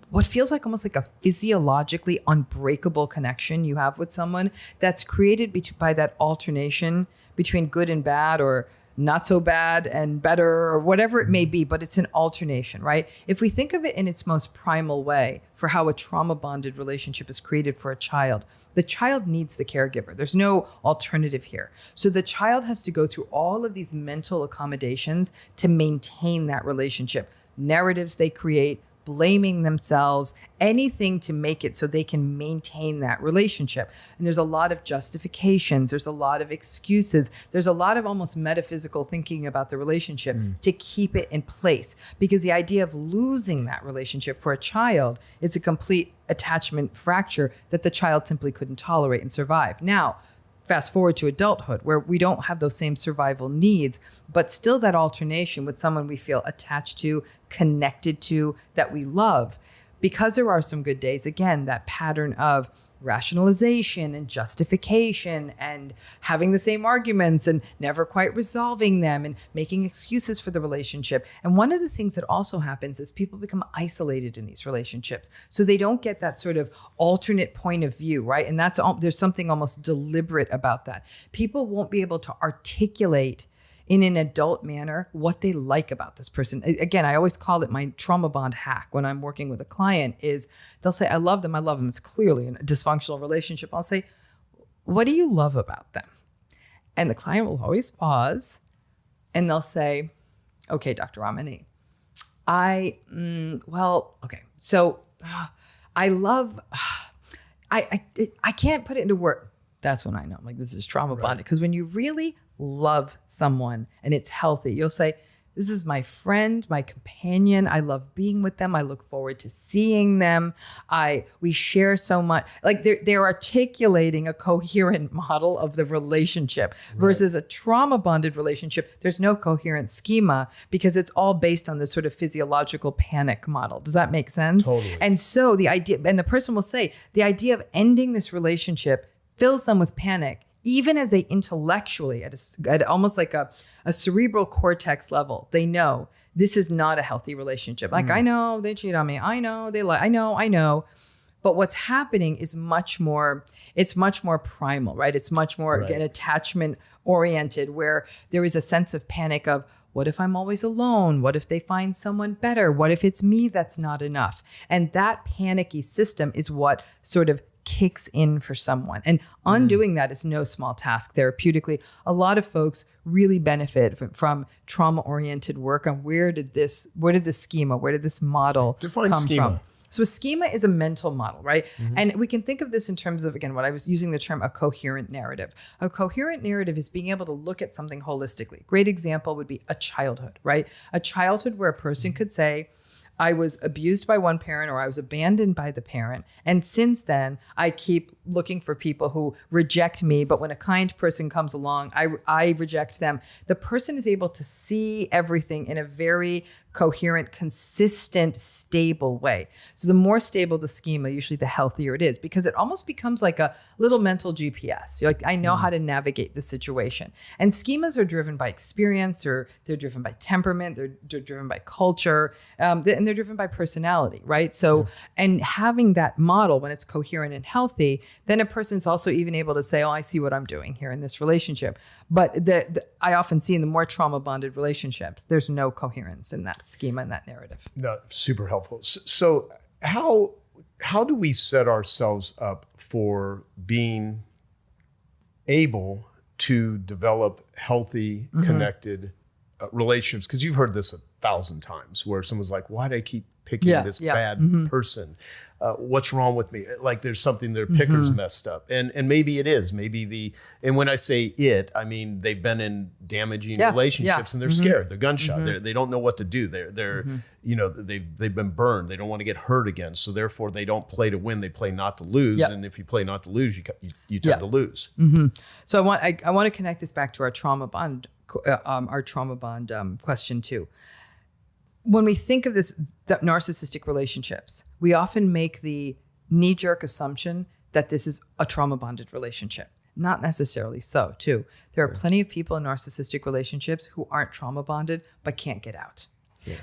what feels like almost like a physiologically unbreakable connection you have with someone that's created by that alternation between good and bad, or not so bad and better, or whatever it may be, but it's an alternation, right? If we think of it in its most primal way for how a trauma bonded relationship is created for a child, the child needs the caregiver. There's no alternative here. So the child has to go through all of these mental accommodations to maintain that relationship. Narratives they create, blaming themselves, anything to make it so they can maintain that relationship. And there's a lot of justifications, there's a lot of excuses, there's a lot of almost metaphysical thinking about the relationship to keep it in place. Because the idea of losing that relationship for a child is a complete attachment fracture that the child simply couldn't tolerate and survive. Now, fast forward to adulthood, where we don't have those same survival needs, but still that alternation with someone we feel attached to, connected to, that we love. Because there are some good days, again, that pattern of rationalization and justification and having the same arguments and never quite resolving them and making excuses for the relationship. And one of the things that also happens is people become isolated in these relationships. So they don't get that sort of alternate point of view, right? And there's something almost deliberate about that. People won't be able to articulate in an adult manner what they like about this person. Again, I always call it my trauma bond hack when I'm working with a client is they'll say, I love them. It's clearly a dysfunctional relationship. I'll say, what do you love about them? And the client will always pause and they'll say, okay, Dr. Ramani, I love, I can't put it into words. That's when I know, like, this is trauma bonded. Because when you really love someone and it's healthy, you'll say, this is my friend, my companion. I love being with them. I look forward to seeing them. We share so much. Like, they're articulating a coherent model of the relationship versus a trauma bonded relationship. There's no coherent schema because it's all based on this sort of physiological panic model. Does that make sense? Totally. And so the idea, and the person will say, the idea of ending this relationship fills them with panic, even as they intellectually, at almost like a cerebral cortex level, they know this is not a healthy relationship. Like, I know they cheat on me. I know they lie. I know. But what's happening is much more primal, right? It's much more, again, attachment oriented, where there is a sense of panic of, what if I'm always alone? What if they find someone better? What if it's me that's not enough? And that panicky system is what sort of kicks in for someone. And undoing that is no small task therapeutically. A lot of folks really benefit from trauma-oriented work on where did this schema, where did this model Define come schema. from? So a schema is a mental model, right? And we can think of this in terms of, again, what I was using the term a coherent narrative. A coherent narrative is being able to look at something holistically. Great example would be a childhood, right? A childhood where a person could say, I was abused by one parent or I was abandoned by the parent. And since then, I keep looking for people who reject me. But when a kind person comes along, I reject them. The person is able to see everything in a very coherent, consistent, stable way. So the more stable the schema, usually the healthier it is, because it almost becomes like a little mental GPS. You're like, I know how to navigate the situation. And schemas are driven by experience, or they're driven by temperament, they're driven by culture, and they're driven by personality, right? So, and having that model when it's coherent and healthy, then a person's also even able to say, oh, I see what I'm doing here in this relationship. But I often see in the more trauma bonded relationships, there's no coherence in that schema and that narrative. No, super helpful. So how do we set ourselves up for being able to develop healthy, connected relationships? Because you've heard this 1,000 times where someone's like, why do I keep picking this bad person? What's wrong with me? Like there's something, their picker's messed up. And maybe it is. And when I say it, I mean, they've been in damaging relationships and they're scared. They're gunshot. They don't know what to do. They're they've been burned. They don't want to get hurt again. So therefore they don't play to win. They play not to lose. And if you play not to lose, you tend to lose. So I want to connect this back to our trauma bond, question too. When we think of the narcissistic relationships, we often make the knee-jerk assumption that this is a trauma-bonded relationship. Not necessarily so, too. There are plenty of people in narcissistic relationships who aren't trauma-bonded but can't get out.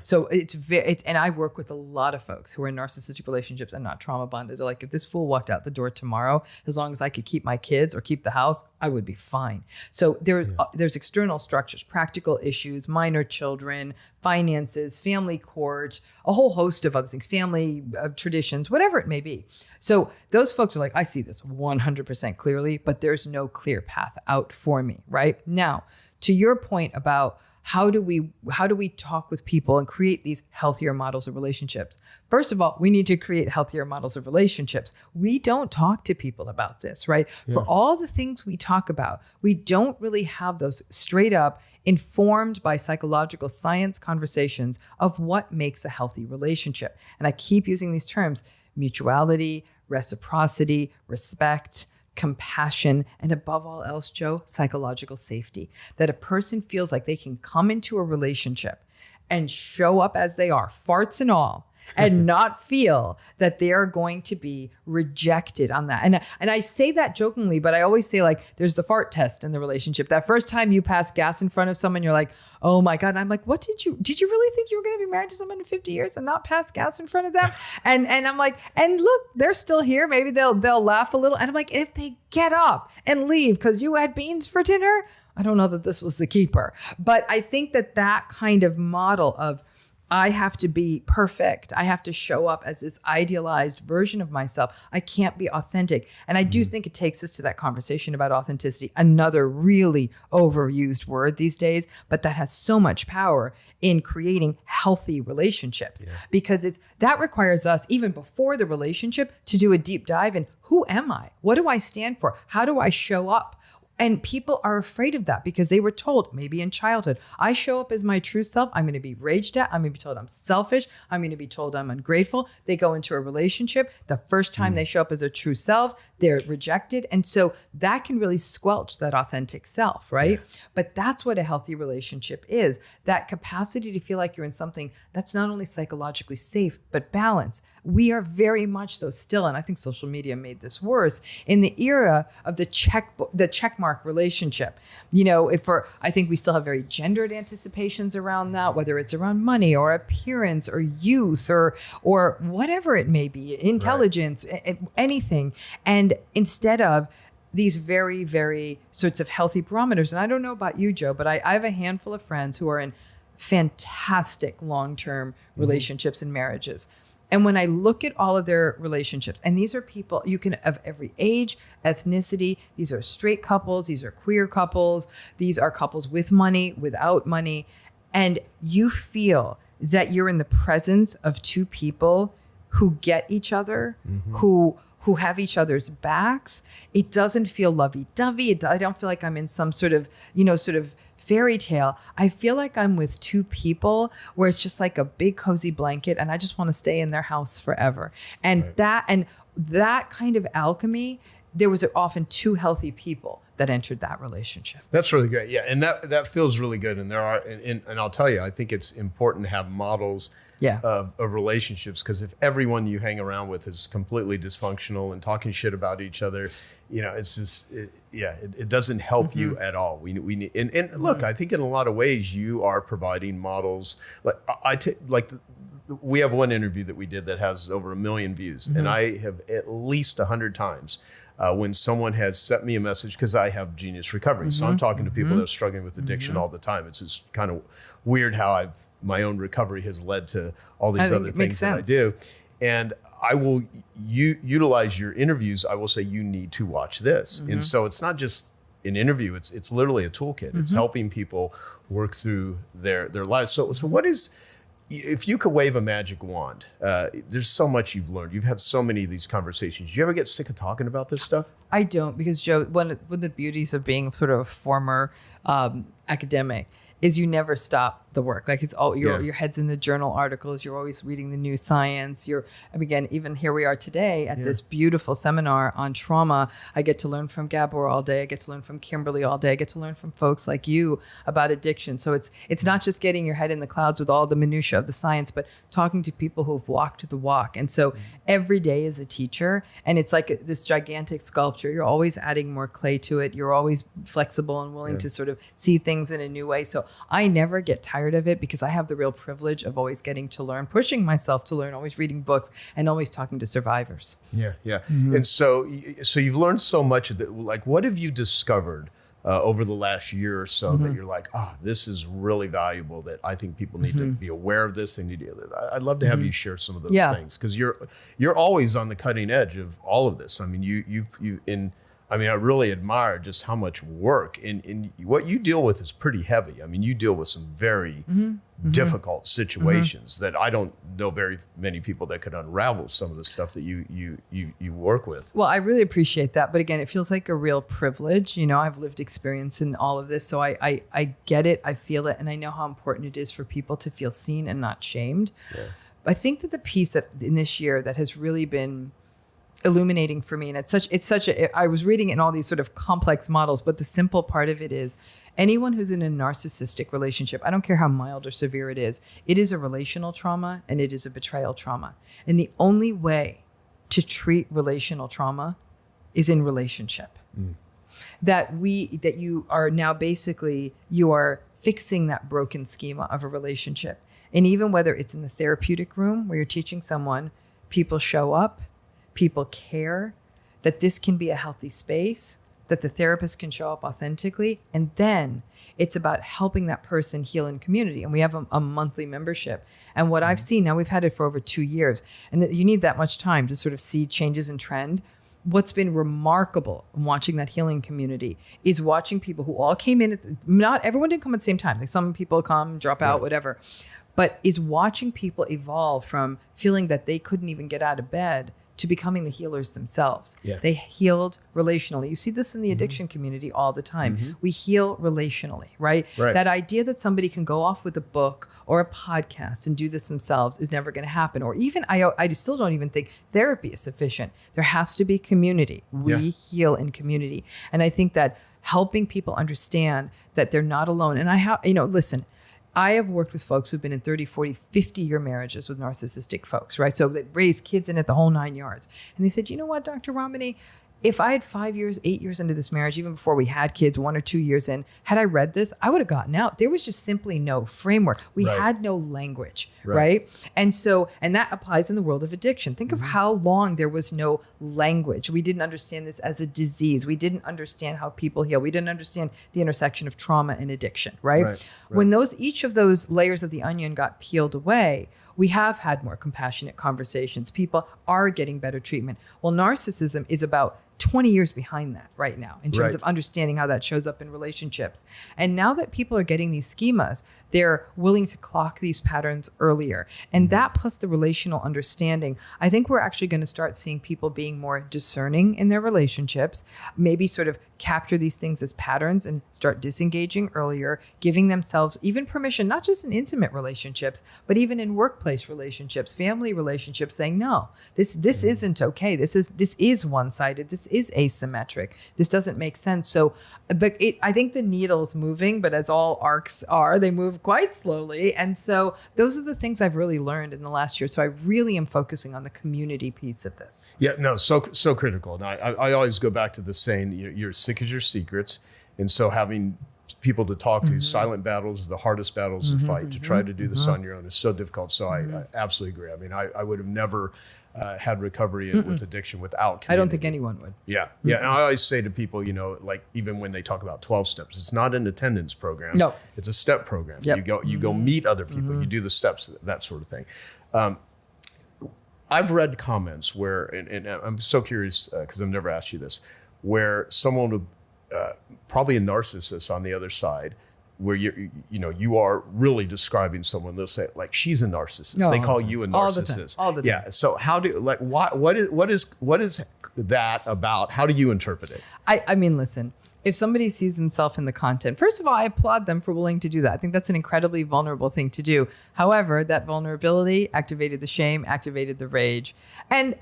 So and I work with a lot of folks who are in narcissistic relationships and not trauma bonded. They're like, if this fool walked out the door tomorrow, as long as I could keep my kids or keep the house, I would be fine. So there's external structures, practical issues, minor children, finances, family court, a whole host of other things, family traditions, whatever it may be. So those folks are like, I see this 100% clearly, but there's no clear path out for me, right? Now, to your point about how do we talk with people and create these healthier models of relationships? First of all, we need to create healthier models of relationships. We don't talk to people about this, right? For all the things we talk about, we don't really have those straight up informed by psychological science conversations of what makes a healthy relationship. And I keep using these terms: mutuality, reciprocity, respect, compassion, and above all else, Joe, psychological safety. That a person feels like they can come into a relationship and show up as they are, farts and all, and not feel that they are going to be rejected on that. And I say that jokingly, but I always say, like, there's the fart test in the relationship. That first time you pass gas in front of someone, you're like, oh my God. And I'm like, what did you really think you were going to be married to someone in 50 years and not pass gas in front of them? And I'm like, and look, they're still here. Maybe they'll laugh a little. And I'm like, if they get up and leave because you had beans for dinner, I don't know that this was the keeper. But I think that kind of model of, I have to be perfect, I have to show up as this idealized version of myself, I can't be authentic. And I do think it takes us to that conversation about authenticity, another really overused word these days, but that has so much power in creating healthy relationships, because that requires us, even before the relationship, to do a deep dive in, who am I? What do I stand for? How do I show up? And people are afraid of that because they were told, maybe in childhood, I show up as my true self, I'm going to be raged at, I'm going to be told I'm selfish, I'm going to be told I'm ungrateful. They go into a relationship, the first time they show up as their true selves, they're rejected. And so that can really squelch that authentic self, right? But that's what a healthy relationship is, that capacity to feel like you're in something that's not only psychologically safe, but balanced. We are very much so still, and I think social media made this worse, in the era of the checkmark relationship. I think we still have very gendered anticipations around that, whether it's around money or appearance or youth or whatever it may be, intelligence, anything. And instead of these very, very sorts of healthy barometers, and I don't know about you, Joe, but I have a handful of friends who are in fantastic long-term relationships and marriages. And when I look at all of their relationships, and these are people you can of every age, ethnicity, these are straight couples, these are queer couples, these are couples with money, without money, and you feel that you're in the presence of two people who get each other, who have each other's backs. It doesn't feel lovey-dovey. I don't feel like I'm in some sort of fairy tale, I feel like I'm with two people where it's just like a big cozy blanket and I just want to stay in their house forever. And that kind of alchemy, there was often two healthy people that entered that relationship. That's really great. Yeah. And that feels really good. And there are, and I'll tell you, I think it's important to have models of relationships, because if everyone you hang around with is completely dysfunctional and talking shit about each other, it's just, it doesn't help you at all. We need, and look, I think in a lot of ways you are providing models. Like we have one interview that we did that has over 1 million views, and I have at least 100 times when someone has sent me a message, because I have Genius Recovery, so I'm talking to people that are struggling with addiction all the time. It's just kind of weird how my own recovery has led to all these other things that I do. And I will utilize your interviews. I will say, you need to watch this. And so it's not just an interview, it's literally a toolkit. It's helping people work through their lives. So what is, if you could wave a magic wand, there's so much you've learned. You've had so many of these conversations. Do you ever get sick of talking about this stuff? I don't, because Joe, one of the beauties of being sort of a former academic is you never stop the work. Like it's all your head's in the journal articles. You're always reading the new science. Again, even here we are today at this beautiful seminar on trauma. I get to learn from Gabor all day. I get to learn from Kimberly all day. I get to learn from folks like you about addiction. So it's not just getting your head in the clouds with all the minutia of the science, but talking to people who've walked the walk. And so every day is a teacher, and it's like this gigantic sculpture. You're always adding more clay to it. You're always flexible and willing to sort of see things in a new way. So I never get tired of it, because I have the real privilege of always getting to learn, pushing myself to learn, always reading books, and always talking to survivors. Yeah. And so you've learned so much of that. Like, what have you discovered over the last year or so that you're like, this is really valuable, that I think people need to be aware of this. They need to, I'd love to have you share some of those things, because you're always on the cutting edge of all of this. I mean, I really admire just how much work and what you deal with is pretty heavy. I mean, you deal with some very difficult situations that I don't know very many people that could unravel some of the stuff that you work with. Well, I really appreciate that. But again, it feels like a real privilege. I've lived experience in all of this. So I get it. I feel it. And I know how important it is for people to feel seen and not shamed. Yeah. I think that the piece that in this year that has really been illuminating for me, and I was reading it in all these sort of complex models, but the simple part of it is anyone who's in a narcissistic relationship, I don't care how mild or severe it is a relational trauma, and it is a betrayal trauma. And the only way to treat relational trauma is in relationship. That you are now basically, you are fixing that broken schema of a relationship. And even whether it's in the therapeutic room where you're teaching someone, people show up, people care, that this can be a healthy space, that the therapist can show up authentically. And then it's about helping that person heal in community. And we have a monthly membership. And what I've seen, now we've had it for over 2 years, and that you need that much time to sort of see changes in trend. What's been remarkable in watching that healing community is watching people who all came in, not everyone didn't come at the same time. Like some people come, drop out, whatever. But is watching people evolve from feeling that they couldn't even get out of bed to becoming the healers themselves. Yeah. They healed relationally. You see this in the addiction community all the time. We heal relationally, right? That idea that somebody can go off with a book or a podcast and do this themselves is never going to happen. Or even, I still don't even think therapy is sufficient. There has to be community. We heal in community. And I think that helping people understand that they're not alone. And listen, I have worked with folks who've been in 30, 40, 50-year marriages with narcissistic folks, right? So they raised kids in it, the whole 9 yards. And they said, you know what, Dr. Ramani, if I had 5 years, 8 years into this marriage, even before we had kids, 1 or 2 years in, had I read this, I would have gotten out. There was just simply no framework. We had no language, right? And that applies in the world of addiction. Think of how long there was no language. We didn't understand this as a disease. We didn't understand how people heal. We didn't understand the intersection of trauma and addiction, right? When each of those layers of the onion got peeled away, we have had more compassionate conversations. People are getting better treatment. Well, narcissism is about 20 years behind that right now in terms of understanding how that shows up in relationships. And now that people are getting these schemas, they're willing to clock these patterns earlier. And that plus the relational understanding, I think we're actually going to start seeing people being more discerning in their relationships, maybe sort of capture these things as patterns and start disengaging earlier, giving themselves even permission, not just in intimate relationships, but even in workplace relationships, family relationships, saying, no, this isn't okay. This is one-sided. This is asymmetric. This doesn't make sense. So I think the needle's moving, but as all arcs are, they move quite slowly. And so those are the things I've really learned in the last year. So I really am focusing on the community piece of this. Yeah, no, so critical. And I always go back to the saying, you're sick as your secrets. And so having people to talk to, silent battles is the hardest battles to fight. To try to do this on your own is so difficult. So I absolutely agree. I mean, I would have never had recovery with addiction without community. I don't think anyone would. Yeah. Yeah. And I always say to people, like even when they talk about 12 steps, it's not an attendance program. No. It's a step program. Yep. You go meet other people, you do the steps, that sort of thing. I've read comments where, and I'm so curious because I've never asked you this, where someone would, probably a narcissist on the other side, where you are really describing someone, they'll say like, she's a narcissist. No, they call you a narcissist. All the time. Yeah. So how do, like, what is that about? How do you interpret it? I mean, listen, if somebody sees themselves in the content, first of all, I applaud them for willing to do that. I think that's an incredibly vulnerable thing to do. However, that vulnerability activated the shame, activated the rage. And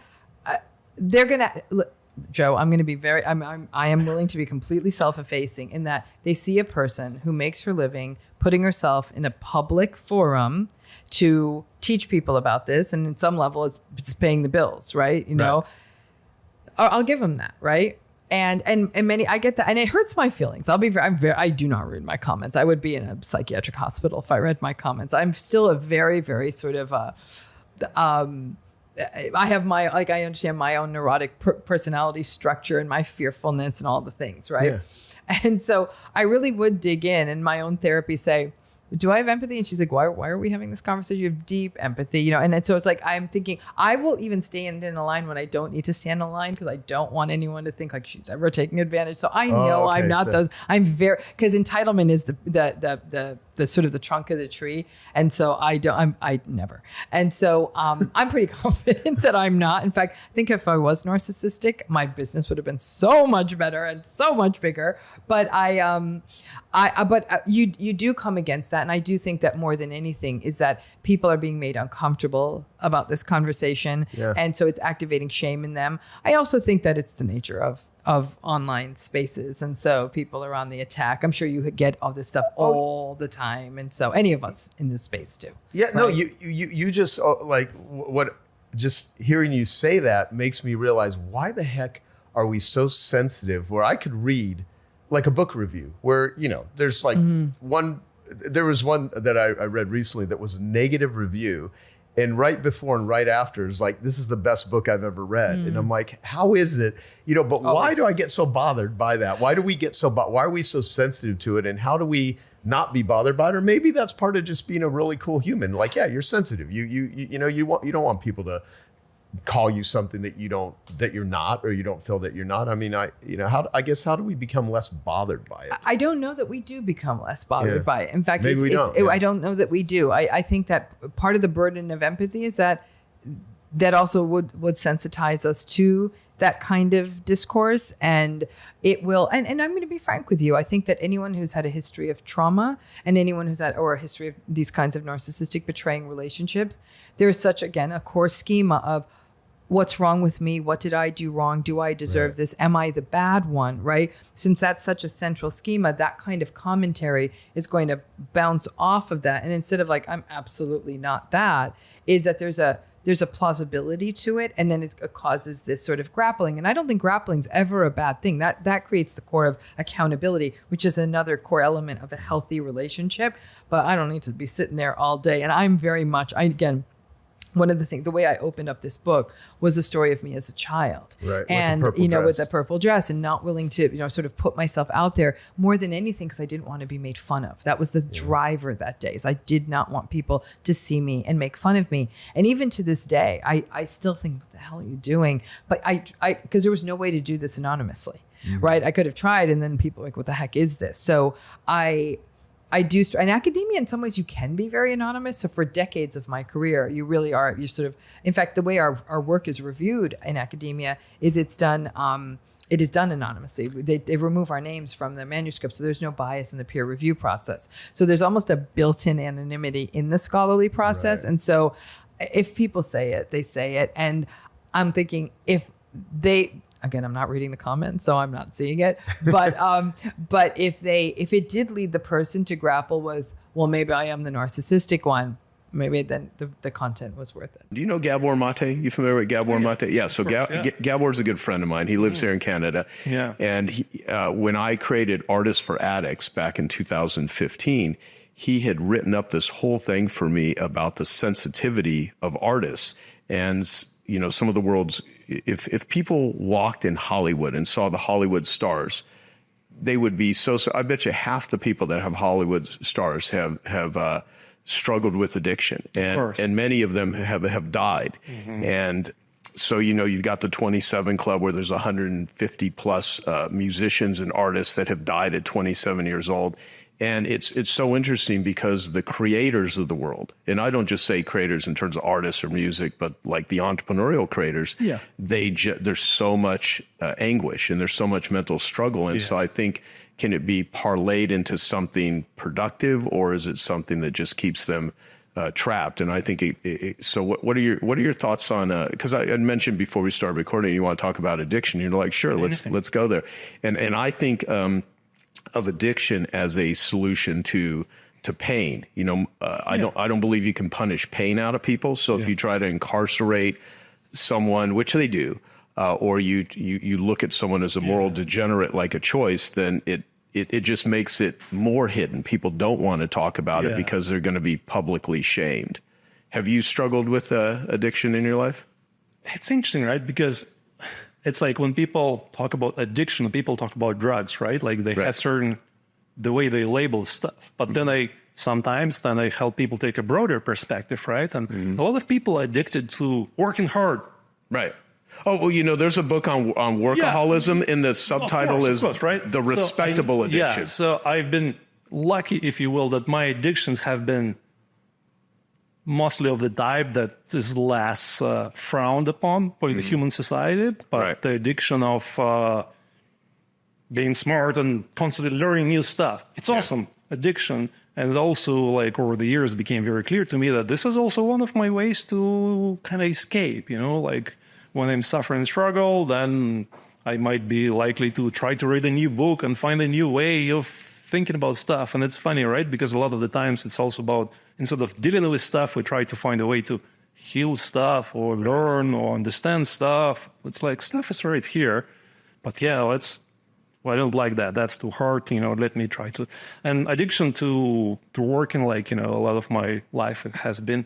they're going to, Joe, I'm going to be I am willing to be completely self-effacing in that they see a person who makes her living putting herself in a public forum to teach people about this. And in some level, it's paying the bills, right? Right. I'll give them that, right? And many, I get that. And it hurts my feelings. I do not read my comments. I would be in a psychiatric hospital if I read my comments. I'm still a very, very sort of, I have I understand my own neurotic personality structure and my fearfulness and all the things, right? Yeah. And so I really would dig in my own therapy say, do I have empathy? And she's like, why are we having this conversation? You have deep empathy, And then, so it's like, I'm thinking I will even stand in a line when I don't need to stand in a line because I don't want anyone to think like she's ever taking advantage. So I know I'm not those. I'm because entitlement is the sort of the trunk of the tree. And so I never. And so I'm pretty confident that I'm not. In fact, I think if I was narcissistic, my business would have been so much better and so much bigger. But you do come against that. And I do think that more than anything is that people are being made uncomfortable about this conversation. Yeah. And so it's activating shame in them. I also think that it's the nature of online spaces. And so people are on the attack. I'm sure you get all this stuff all the time. And so any of us in this space too. Yeah, right? No, you just just hearing you say that makes me realize why the heck are we so sensitive where I could read like a book review where, there's like there was one that I read recently that was a negative review. And right before and right after is like, this is the best book I've ever read. And I'm like, how is it? But why do I get so bothered by that? Why do we get why are we so sensitive to it? And how do we not be bothered by it? Or maybe that's part of just being a really cool human. Like, yeah, you're sensitive. You don't want people to call you something that you're not, or you don't feel that you're not. I mean, how do we become less bothered by it? I don't know that we do become less bothered by it. In fact, maybe we don't. I don't know that we do. I think that part of the burden of empathy is that also would sensitize us to that kind of discourse, and it will. And I'm going to be frank with you. I think that anyone who's had a history of trauma and anyone who's had or a history of these kinds of narcissistic betraying relationships, there's such, again, a core schema of what's wrong with me? What did I do wrong? Do I deserve this? Am I the bad one, right? Since that's such a central schema, that kind of commentary is going to bounce off of that. And instead of like, I'm absolutely not that, is that there's a plausibility to it. And then it causes this sort of grappling. And I don't think grappling's ever a bad thing. That creates the core of accountability, which is another core element of a healthy relationship. But I don't need to be sitting there all day. And I'm very much, one of the things, the way I opened up this book was the story of me as a child, right? And with the purple dress, and not willing to, sort of put myself out there more than anything because I didn't want to be made fun of. That was the driver that day. Is I did not want people to see me and make fun of me. And even to this day, I still think, what the hell are you doing? But I because there was no way to do this anonymously, right? I could have tried, and then people were like, what the heck is this? So I do, in academia, in some ways, you can be very anonymous. So for decades of my career, you really are. You sort of, in fact, the way our work is reviewed in academia is it's done. It is done anonymously. They remove our names from the manuscript, so there's no bias in the peer review process. So there's almost a built-in anonymity in the scholarly process. Right. And so if people say it, they say it. And I'm thinking if they, again, I'm not reading the comments, so I'm not seeing it. But but if it did lead the person to grapple with, well, maybe I am the narcissistic one, maybe then the content was worth it. Do you know Gabor Mate? You familiar with Gabor Mate? Yeah. So Gabor's a good friend of mine. He lives here in Canada. Yeah. And he, when I created Artists for Addicts back in 2015, he had written up this whole thing for me about the sensitivity of artists. And, you know, some of the world's, if people walked in Hollywood and saw the Hollywood stars, they would be so I bet you half the people that have Hollywood stars have struggled with addiction, and many of them have died. Mm-hmm. And so, you know, you've got the 27 Club where there's 150 plus musicians and artists that have died at 27 years old. And it's so interesting because the creators of the world, and I don't just say creators in terms of artists or music, but like the entrepreneurial creators, there's so much anguish and there's so much mental struggle. And so I think, can it be parlayed into something productive, or is it something that just keeps them trapped? And I think so. What are your thoughts on? Because I had mentioned before we started recording, you want to talk about addiction. You're like, sure, let's go there. And I think of addiction as a solution to pain. You know, I don't believe you can punish pain out of people. So if you try to incarcerate someone, which they do, or you look at someone as a moral degenerate like a choice, then it just makes it more hidden. People don't want to talk about it because they're going to be publicly shamed. Have you struggled with addiction in your life? It's interesting, right? Because it's like when people talk about addiction, people talk about drugs, right? Like they have the way they label stuff. But then I help people take a broader perspective, right? And a lot of people are addicted to working hard. Right. Oh, well, you know, there's a book on workaholism, and the subtitle is The Respectable Addiction. Yeah, so I've been lucky, if you will, that my addictions have been mostly of the type that is less frowned upon by the human society. But the addiction of being smart and constantly learning new stuff, it's awesome addiction. And also, like, over the years, it became very clear to me that this is also one of my ways to kind of escape, you know, like, when I'm suffering struggle, then I might be likely to try to read a new book and find a new way of thinking about stuff. And it's funny, right? Because a lot of the times it's also about, instead of dealing with stuff, we try to find a way to heal stuff or learn or understand stuff. It's like, stuff is right here. But I don't like that. That's too hard, you know, let me try to. And addiction to working, like, you know, a lot of my life has been,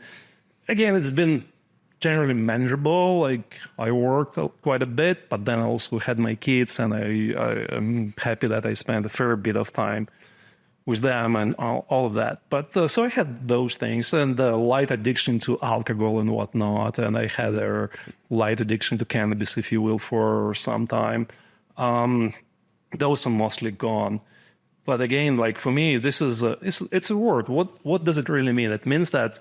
again, it's been generally manageable. Like, I worked quite a bit, but then I also had my kids, and I'm happy that I spent a fair bit of time with them and all of that. But so I had those things, and the light addiction to alcohol and whatnot, and I had a light addiction to cannabis, if you will, for some time. Those are mostly gone. But again, like, for me, this is it's a word. What does it really mean? It means that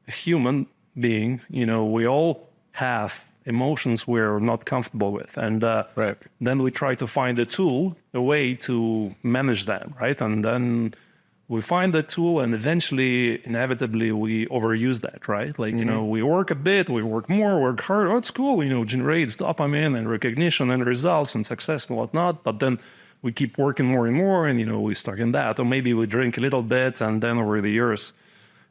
a human being, you know, we all have emotions we're not comfortable with, and then we try to find a way to manage them, right? And then we find the tool, and eventually, inevitably, we overuse that, right? Like, you know, we work a bit, we work more, work hard. Oh, it's cool, you know, generates dopamine and recognition and results and success and whatnot. But then we keep working more and more, and, you know, we stuck in that. Or maybe we drink a little bit, and then over the years,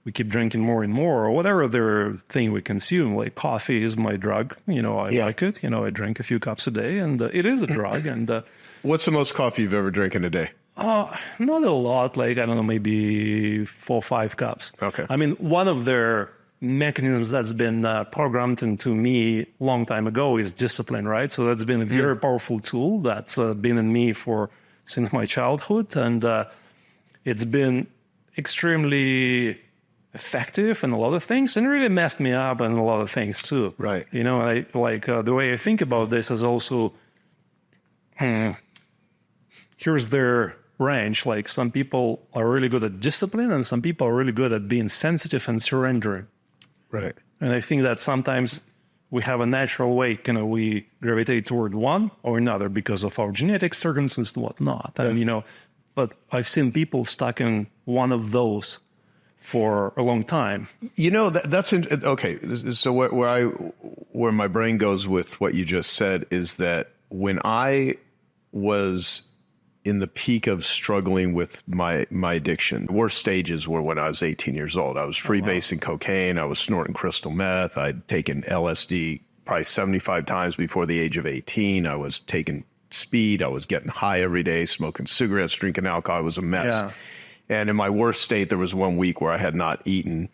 we keep drinking more and more, or whatever other thing we consume. Like, coffee is my drug. You know, I like it. You know, I drink a few cups a day, and it is a drug. And what's the most coffee you've ever drank in a day? Not a lot. Like, I don't know, maybe 4 or 5 cups. Okay. I mean, one of their mechanisms that's been programmed into me a long time ago is discipline, right? So that's been a very powerful tool that's been in me since my childhood, and it's been extremely effective in a lot of things, and really messed me up in a lot of things too. Right. You know, the way I think about this is also, here's their range. Like some people are really good at discipline and some people are really good at being sensitive and surrendering. Right. And I think that sometimes we have a natural way, we gravitate toward one or another because of our genetic circumstances and whatnot. And, but I've seen people stuck in one of those for a long time. Okay. So where my brain goes with what you just said is that when I was in the peak of struggling with my addiction, the worst stages were when I was 18 years old. I was freebasing cocaine. I was snorting crystal meth. I'd taken LSD probably 75 times before the age of 18. I was taking speed. I was getting high every day, smoking cigarettes, drinking alcohol. It was a mess. Yeah. And in my worst state, there was 1 week where I had not eaten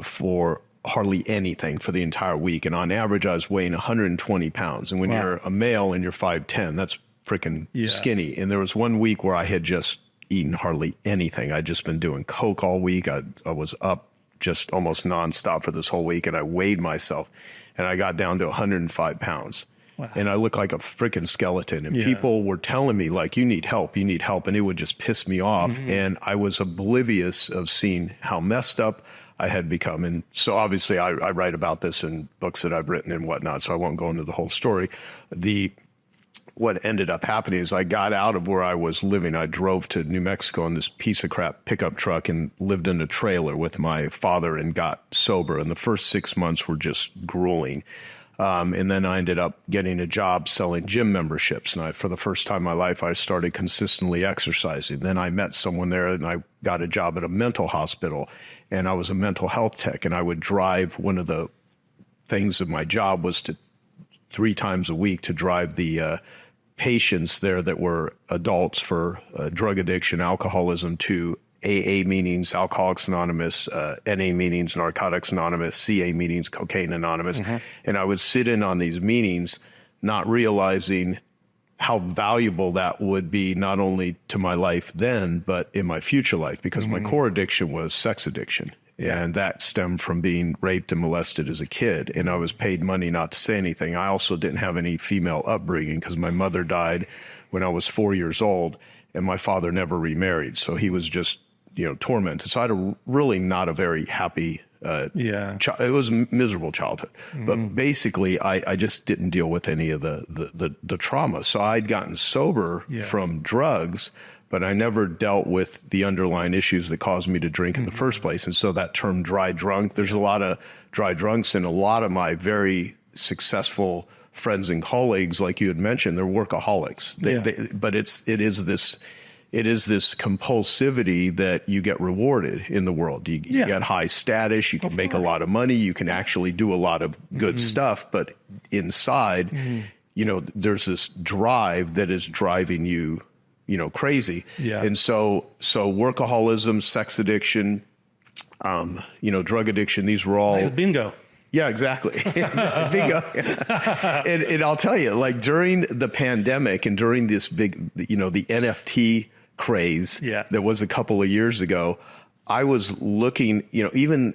for hardly anything for the entire week. And on average, I was weighing 120 pounds. And when you're a male and you're 5'10", that's freaking skinny. And there was 1 week where I had just eaten hardly anything. I'd just been doing coke all week. I was up just almost nonstop for this whole week. And I weighed myself and I got down to 105 pounds. Wow. And I looked like a freaking skeleton. And people were telling me, like, you need help. And it would just piss me off. Mm-hmm. And I was oblivious of seeing how messed up I had become. And so obviously I write about this in books that I've written and whatnot, so I won't go into the whole story. What ended up happening is I got out of where I was living. I drove to New Mexico in this piece of crap pickup truck and lived in a trailer with my father and got sober. And the first 6 months were just grueling. And then I ended up getting a job selling gym memberships. And for the first time in my life, I started consistently exercising. Then I met someone there and I got a job at a mental hospital. And I was a mental health tech. And I would drive, one of the things of my job was to 3 times a week to drive the patients there that were adults for drug addiction, alcoholism, to AA meetings, Alcoholics Anonymous, NA meetings, Narcotics Anonymous, CA meetings, Cocaine Anonymous. Mm-hmm. And I would sit in on these meetings not realizing how valuable that would be, not only to my life then, but in my future life, because my core addiction was sex addiction. And that stemmed from being raped and molested as a kid. And I was paid money not to say anything. I also didn't have any female upbringing because my mother died when I was 4 years old and my father never remarried. So he was just, tormented. So I had really not a very happy, it was a miserable childhood. Mm-hmm. But basically I just didn't deal with any of the trauma. So I'd gotten sober from drugs, but I never dealt with the underlying issues that caused me to drink in the first place. And so that term dry drunk, there's a lot of dry drunks, and a lot of my very successful friends and colleagues, like you had mentioned, they're workaholics. But it is this compulsivity that you get rewarded in the world. You get high status, you can make a lot of money, you can actually do a lot of good stuff, but inside, there's this drive that is driving you, crazy. Yeah. And so workaholism, sex addiction, drug addiction, these were all... Nice bingo. Yeah, exactly. Bingo. And I'll tell you, like during the pandemic and during this big, the NFT craze that was a couple of years ago, I was looking, even,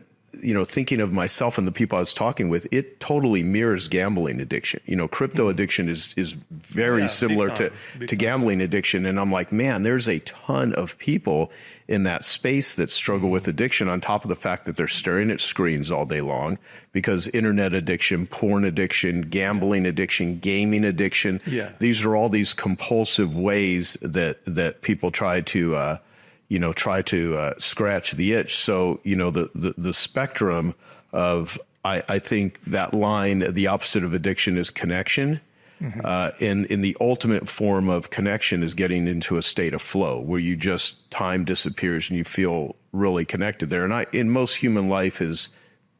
thinking of myself and the people I was talking with, it totally mirrors gambling addiction. Crypto addiction is very similar to gambling addiction. And I'm like, man, there's a ton of people in that space that struggle with addiction, on top of the fact that they're staring at screens all day long, because internet addiction, porn addiction, gambling addiction, gaming addiction, these are all these compulsive ways that people try to scratch the itch. So, the spectrum of, I think that line, the opposite of addiction is connection. Mm-hmm. In the ultimate form of connection is getting into a state of flow where you just, time disappears and you feel really connected there. And in most human life is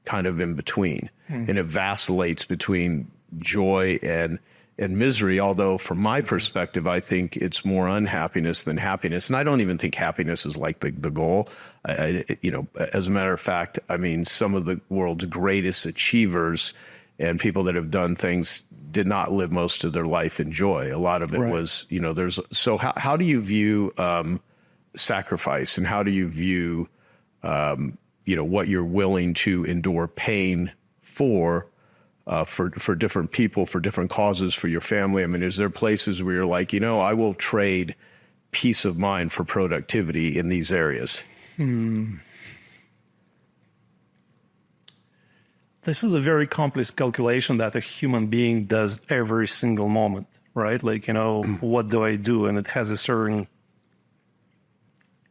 kind of in between, and it vacillates between joy and misery. Although from my perspective, I think it's more unhappiness than happiness. And I don't even think happiness is like the goal. As a matter of fact, I mean, some of the world's greatest achievers and people that have done things did not live most of their life in joy. A lot of it was, how do you view sacrifice, and how do you view, what you're willing to endure pain for different people, for different causes, for your family? I mean, is there places where you're like, I will trade peace of mind for productivity in these areas? This is a very complex calculation that a human being does every single moment, right? Like, what do I do? And it has a certain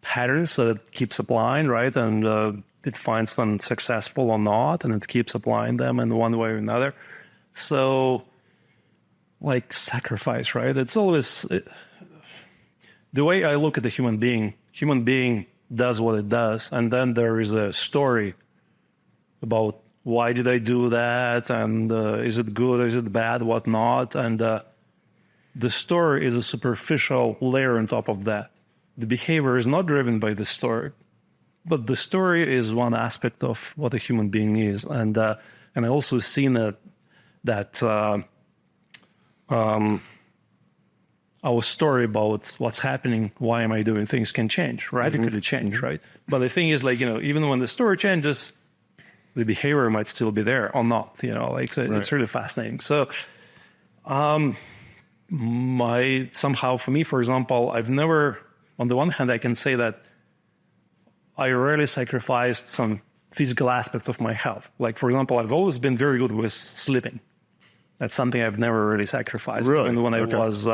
pattern, so it keeps applying, right? And it finds them successful or not, and it keeps applying them in one way or another. So, like sacrifice, right? It's always the way I look at the human being does what it does, and then there is a story about why did I do that, and is it good, is it bad, what not, and the story is a superficial layer on top of that. The behavior is not driven by the story, but the story is one aspect of what a human being is, and I also seen that our story about what's happening, why am I doing things, can change, right? It could change, right? But the thing is, like, even when the story changes, the behavior might still be there or not, it's really fascinating. So somehow for me, for example, I've never, on the one hand, I can say that I rarely sacrificed some physical aspects of my health. Like, for example, I've always been very good with sleeping. That's something I've never really sacrificed. Really? Even when I was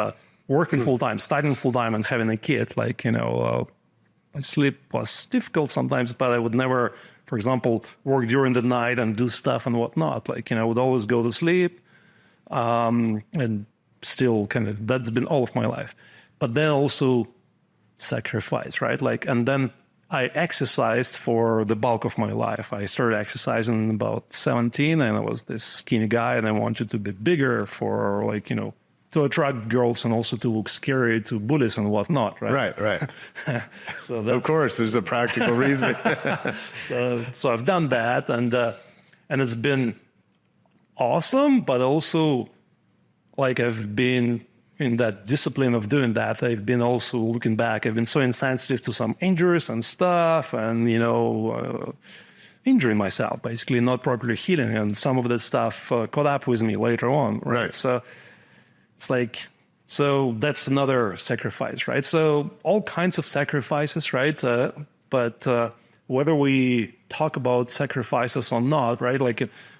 working full-time, studying full-time and having a kid, my sleep was difficult sometimes, but I would never, for example, work during the night and do stuff and whatnot. I would always go to sleep, and still that's been all of my life. But then also sacrifice, right? And then I exercised for the bulk of my life. I started exercising about 17, and I was this skinny guy, and I wanted to be bigger for, to attract girls and also to look scary to bullies and whatnot, right? Right. So of course, there's a practical reason. So I've done that, and it's been awesome, but also, I've been in that discipline of doing that. I've been also looking back. I've been so insensitive to some injuries and stuff, and injuring myself, basically not properly healing, and some of that stuff caught up with me later on, right? So it's so that's another sacrifice, right? So all kinds of sacrifices, right? But whether we talk about sacrifices or not, right?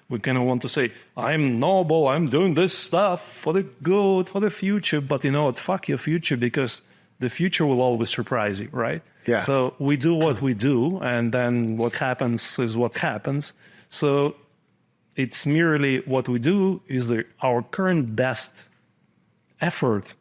We kind of want to say, I'm noble, I'm doing this stuff for the good, for the future. But you know what? Fuck your future, because the future will always surprise you, right? Yeah. So we do what we do, and then what happens is what happens. So it's merely what we do is our current best effort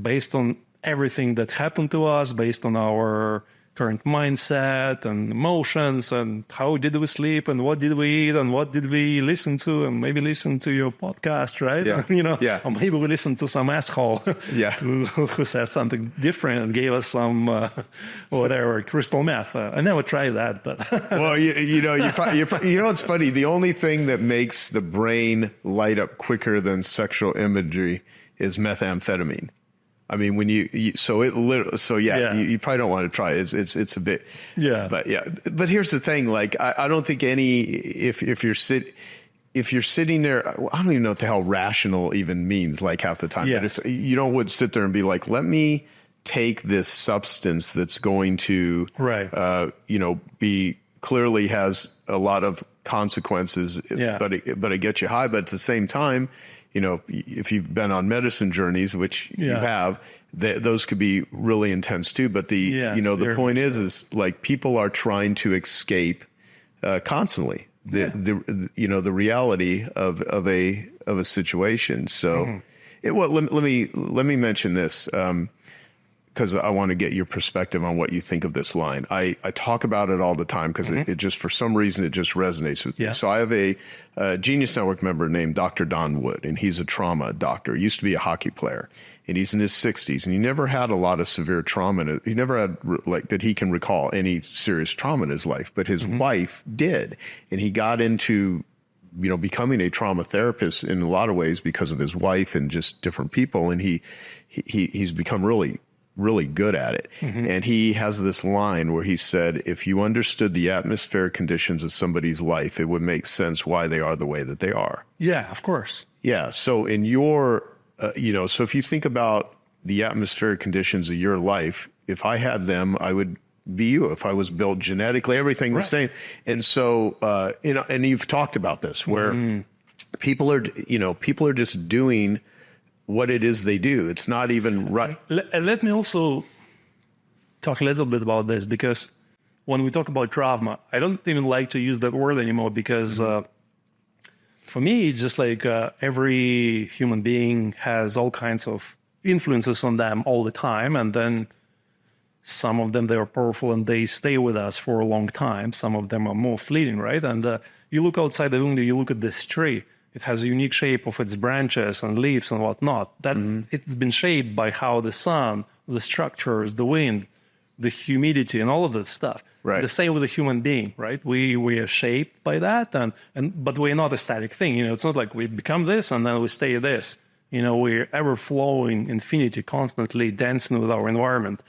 based on everything that happened to us, based on our current mindset and emotions, and how did we sleep, and what did we eat, and what did we listen to, and maybe listen to your podcast, right? Yeah. Or maybe we listened to some asshole who said something different and gave us some whatever crystal meth. I never tried that, but well, you know what's funny? The only thing that makes the brain light up quicker than sexual imagery is methamphetamine. I mean, when you probably don't want to try it. It's a bit, but here's the thing. I don't think if you're sitting there, I don't even know what the hell rational even means, half the time. Yes. But if you would sit there and be like, let me take this substance that's going to, be clearly has a lot of consequences, but it gets you high. But at the same time, if you've been on medicine journeys, which you have, those could be really intense too. But the point is people are trying to escape constantly the reality of a situation. So, let me mention this. Because I want to get your perspective on what you think of this line. I talk about it all the time because it just, for some reason, it just resonates with me. So I have a Genius Network member named Dr. Don Wood, and he's a trauma doctor. He used to be a hockey player, and he's in his 60s, and he never had a lot of severe trauma. He never had, that he can recall, any serious trauma in his life, but his wife did. And he got into becoming a trauma therapist in a lot of ways because of his wife and just different people, and he's become really good at it. And he has this line where he said, if you understood the atmospheric conditions of somebody's life, it would make sense why they are the way that they are. Yeah, of course. Yeah. So in your, so if you think about the atmospheric conditions of your life. If I had them, I would be you. If I was built genetically, everything the same. And so, and you've talked about this, where people are just doing what it is they do. It's not even right. Let me also talk a little bit about this, because when we talk about trauma, I don't even like to use that word anymore, because for me, it's just like every human being has all kinds of influences on them all the time. And then some of them, they are powerful and they stay with us for a long time. Some of them are more fleeting, right? And you look outside the window, you look at this tree. It has a unique shape of its branches and leaves and whatnot. It's been shaped by how the sun, the structures, the wind, the humidity, and all of that stuff. Right. The same with a human being, right? We are shaped by that, but we're not a static thing. It's not like we become this and then we stay this. We're ever flowing infinity, constantly dancing with our environment.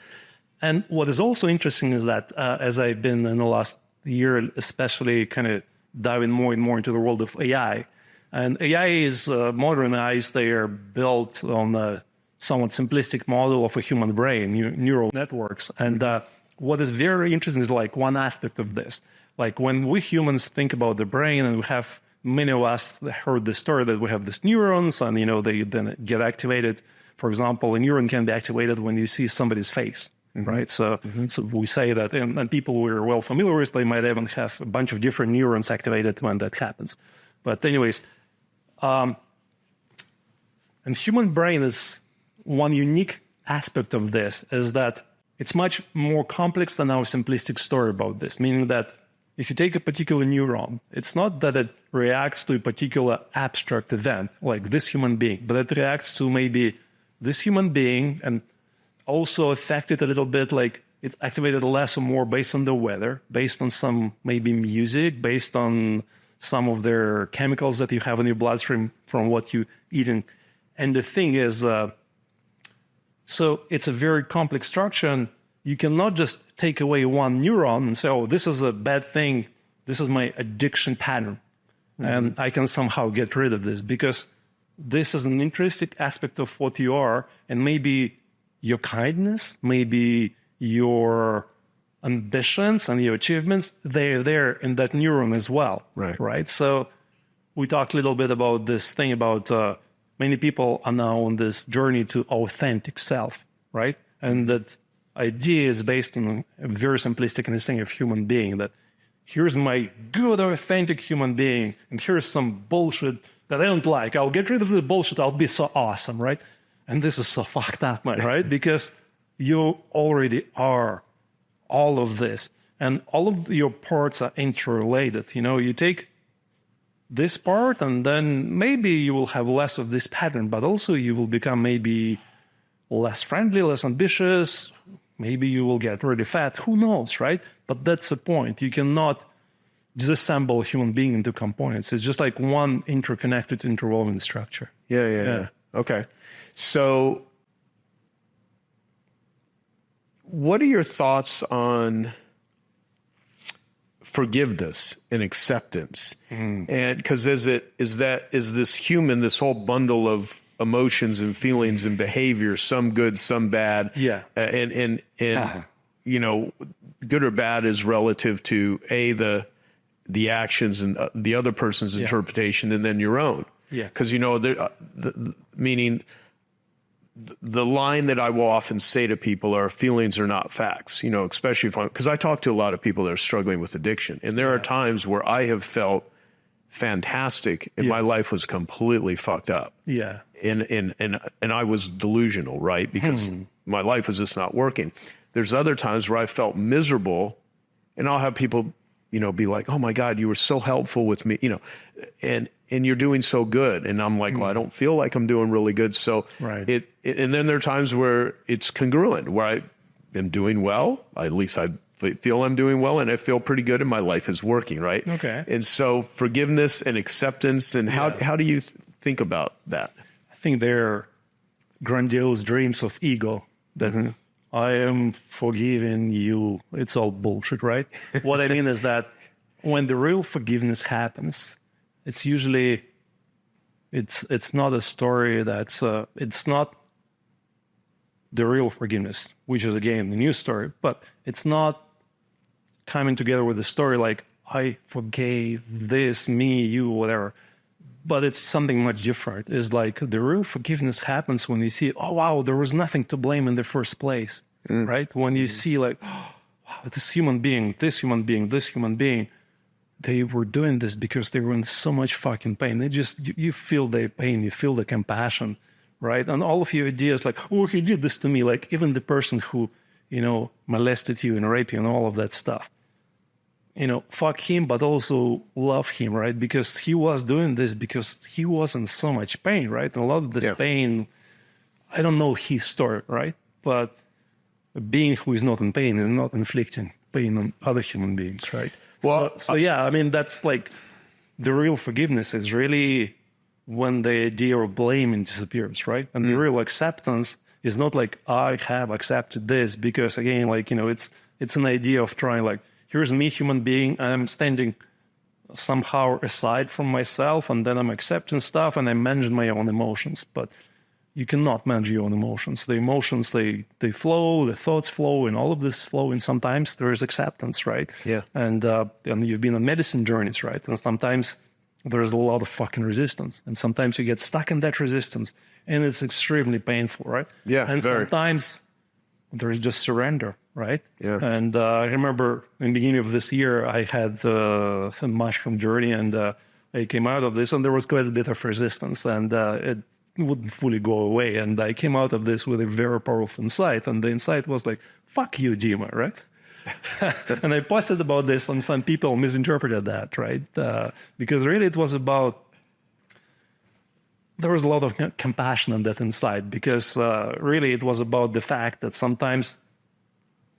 And what is also interesting is that as I've been in the last year, especially kind of diving more and more into the world of AI, and AI is modernized. They are built on a somewhat simplistic model of a human brain, neural networks. And what is very interesting is like one aspect of this. Like when we humans think about the brain, and we have, many of us heard the story that we have these neurons, and they then get activated. For example, a neuron can be activated when you see somebody's face. Right. So we say that, and people we're well familiar with, they might even have a bunch of different neurons activated when that happens. But anyways, and human brain is one unique aspect of this, is that it's much more complex than our simplistic story about this, meaning that if you take a particular neuron, it's not that it reacts to a particular abstract event, like this human being, but it reacts to maybe this human being, and also affected a little bit, like it's activated less or more based on the weather, based on some maybe music, based on some of their chemicals that you have in your bloodstream from what you eating. And the thing is, so it's a very complex structure, and you cannot just take away one neuron and say, oh, this is a bad thing, this is my addiction pattern, and I can somehow get rid of this, because this is an intrinsic aspect of what you are, and maybe your kindness, maybe your ambitions and your achievements, they're there in that neuron as well. Right. So we talked a little bit about this thing about many people are now on this journey to authentic self, right? And that idea is based on a very simplistic understanding of human being, that here's my good, authentic human being, and here's some bullshit that I don't like. I'll get rid of the bullshit. I'll be so awesome, right? And this is so fucked up, man, right? Because you already are all of this, and all of your parts are interrelated. You take this part, and then maybe you will have less of this pattern, but also you will become maybe less friendly, less ambitious. Maybe you will get really fat. Who knows, right? But that's the point. You cannot disassemble a human being into components. It's just like one interconnected, interwoven structure. Yeah. Okay. So what are your thoughts on forgiveness and acceptance? And because is this human, this whole bundle of emotions and feelings and behavior, some good, some bad. Yeah. And good or bad is relative to the actions and the other person's interpretation, and then your own. Yeah. Because, meaning the line that I will often say to people are feelings are not facts, especially because I talk to a lot of people that are struggling with addiction. And there are times where I have felt fantastic and my life was completely fucked up. Yeah. And I was delusional, right? Because my life was just not working. There's other times where I felt miserable, and I'll have people, be like, oh my God, you were so helpful with me, and you're doing so good. And I'm like, well, I don't feel like I'm doing really good. So and then there are times where it's congruent, where I am doing well, at least I feel I'm doing well, and I feel pretty good, and my life is working, right? Okay. And so forgiveness and acceptance, and how do you think about that? I think they're grandiose dreams of ego that I am forgiving you. It's all bullshit, right? What I mean is that when the real forgiveness happens, it's usually, it's not a story that's, it's not the real forgiveness, which is again the new story, but it's not coming together with the story like, I forgave this, me, you, whatever. But it's something much different. It's like the real forgiveness happens when you see, oh, wow, there was nothing to blame in the first place, right? When you see like, oh, wow, this human being, they were doing this because they were in so much fucking pain. They just, you feel their pain, you feel the compassion, right? And all of your ideas like, oh, he did this to me. Like even the person who, you know, molested you and raped you and all of that stuff. You know, fuck him, but also love him, right? Because he was doing this because he was in so much pain, right? And a lot of this pain, I don't know his story, right? But a being who is not in pain is not inflicting pain on other human beings, right? Well, so yeah, I mean, that's like the real forgiveness is really when the idea of blaming disappears, right? And the real acceptance is not like, I have accepted this because again, like, you know, it's an idea of trying like, here's me, human being, I'm standing somehow aside from myself, and then I'm accepting stuff, and I'm managing my own emotions. But you cannot manage your own emotions. The emotions, they flow, the thoughts flow, and all of this flow, and sometimes there is acceptance, right? Yeah. And you've been on medicine journeys, right? And sometimes there's a lot of fucking resistance, and sometimes you get stuck in that resistance, and it's extremely painful, right? Yeah, and sometimes there is just surrender, right? Yeah. And I remember in the beginning of this year, I had a mushroom journey, and I came out of this, and there was quite a bit of resistance, and it wouldn't fully go away. And I came out of this with a very powerful insight, and the insight was like, fuck you, Dima, right? And I posted about this, and some people misinterpreted that, right? Because really it was about, there was a lot of compassion on that inside, because really it was about the fact that sometimes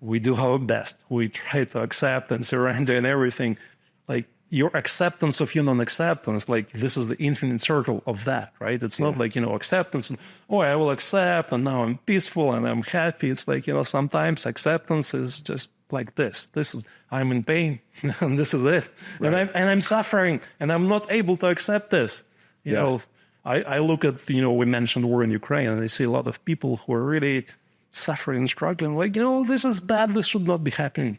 we do our best. We try to accept and surrender and everything. Like your acceptance of your non-acceptance, like this is the infinite circle of that, right? It's not like, you know, acceptance, and, oh, I will accept and now I'm peaceful and I'm happy. It's like, you know, sometimes acceptance is just like this. This is, I'm in pain and this is it. Right. And I'm suffering and I'm not able to accept this. You know, I look at, you know, we mentioned war in Ukraine, and I see a lot of people who are really suffering and struggling, like, you know, this is bad, this should not be happening.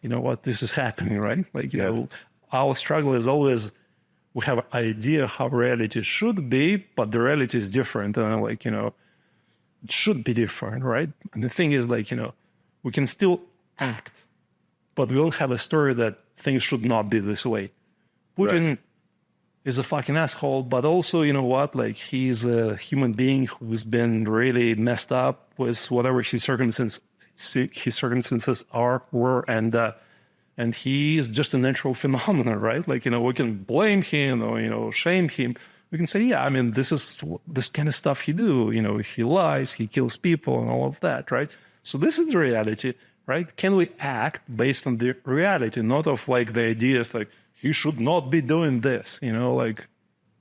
You know what, this is happening, right? Like, you know, our struggle is always, we have an idea how reality should be, but the reality is different. And like, you know, it should be different, right? And the thing is, like, you know, we can still act, but we'll have a story that things should not be this way. Putin is a fucking asshole, but also, you know what, like, he's a human being who's been really messed up with whatever his circumstances were, and he's just a natural phenomenon, right? Like, you know, we can blame him or, you know, shame him. We can say, yeah, I mean, this is this kind of stuff he do, you know, he lies, he kills people and all of that, right? So this is the reality, right? Can we act based on the reality, not of like the ideas like, he should not be doing this, you know, like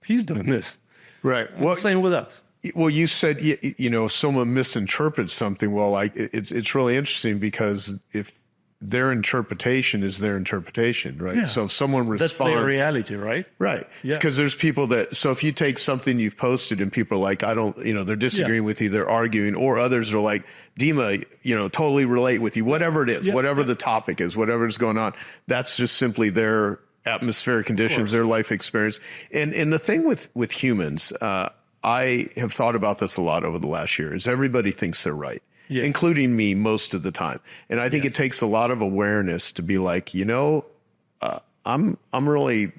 he's doing this. Right. Well, same with us. Well, you said, you know, someone misinterprets something. Well, like it's really interesting, because if their interpretation is their interpretation, right? Yeah. So if someone responds, that's their reality, right? Right. Because there's people that, so if you take something you've posted and people are like, I don't, you know, they're disagreeing with you, they're arguing, or others are like, Dima, you know, totally relate with you, whatever it is, whatever the topic is, whatever is going on, that's just simply their atmospheric conditions, their life experience. And the thing with humans, I have thought about this a lot over the last year, is everybody thinks they're right, including me most of the time. And I think it takes a lot of awareness to be like, you know, I'm really,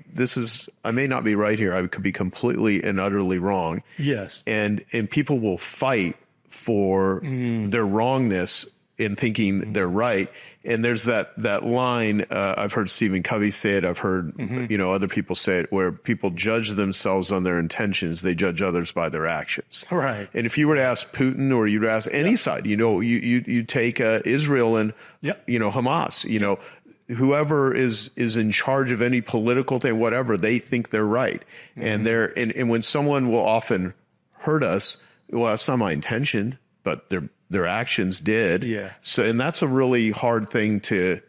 I may not be right here. I could be completely and utterly wrong. Yes. And people will fight for their wrongness in thinking they're right. And there's that line, I've heard Stephen Covey say it, I've heard, you know, other people say it, where people judge themselves on their intentions, they judge others by their actions. Right. And if you were to ask Putin, or you'd ask any side, you know, you take Israel and, you know, Hamas, you know, whoever is in charge of any political thing, whatever, they think they're right. And and when someone will often hurt us, well, that's not my intention, but their actions did. Yeah. So, and that's a really hard thing to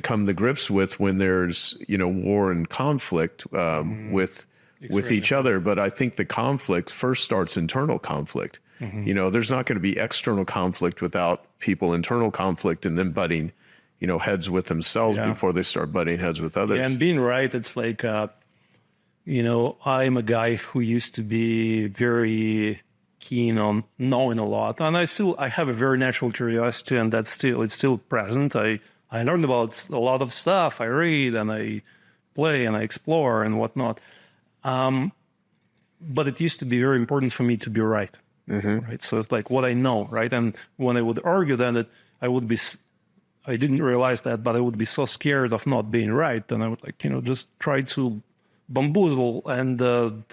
come to grips with when there's, you know, war and conflict with with each other. But I think the conflict first starts internal conflict. You know, there's not going to be external conflict without people internal conflict and then butting, you know, heads with themselves before they start butting heads with others. And being right, it's like, you know, I'm a guy who used to be very keen on knowing a lot, and I have a very natural curiosity, and it's still present. I learned about a lot of stuff. I read and I play and I explore and whatnot. But it used to be very important for me to be right. Right. So it's like what I know, right? And when I would argue then I didn't realize that, but I would be so scared of not being right. And I would like, you know, just try to bamboozle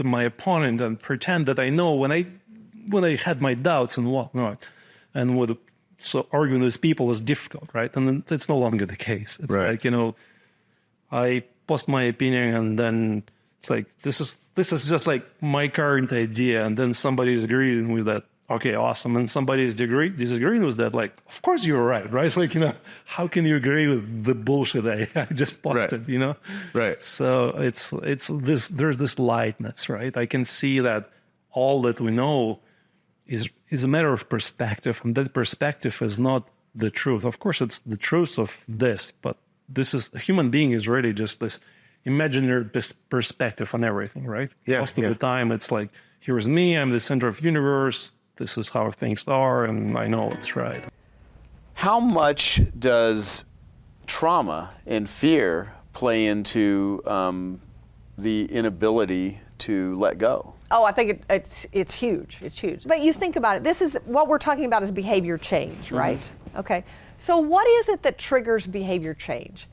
my opponent and pretend that I know when I had my doubts and whatnot. And so arguing with people is difficult, right? And it's no longer the case. It's like, you know, I post my opinion and then it's like, this is just like my current idea. And then somebody's agreeing with that. Okay, awesome. And somebody is disagreeing with that. Like, of course you're right? Like, you know, how can you agree with the bullshit I just posted, you know? Right. So there's this lightness, right? I can see that all that we know is a matter of perspective. And that perspective is not the truth. Of course, it's the truth of this, but a human being is really just this imaginary perspective on everything, right? Most of the time, it's like, here's me, I'm the center of the universe, this is how things are, and I know it's right. How much does trauma and fear play into the inability to let go? Oh, I think it's huge. It's huge. But you think about it. This is what we're talking about is behavior change, right? Okay. So what is it that triggers behavior change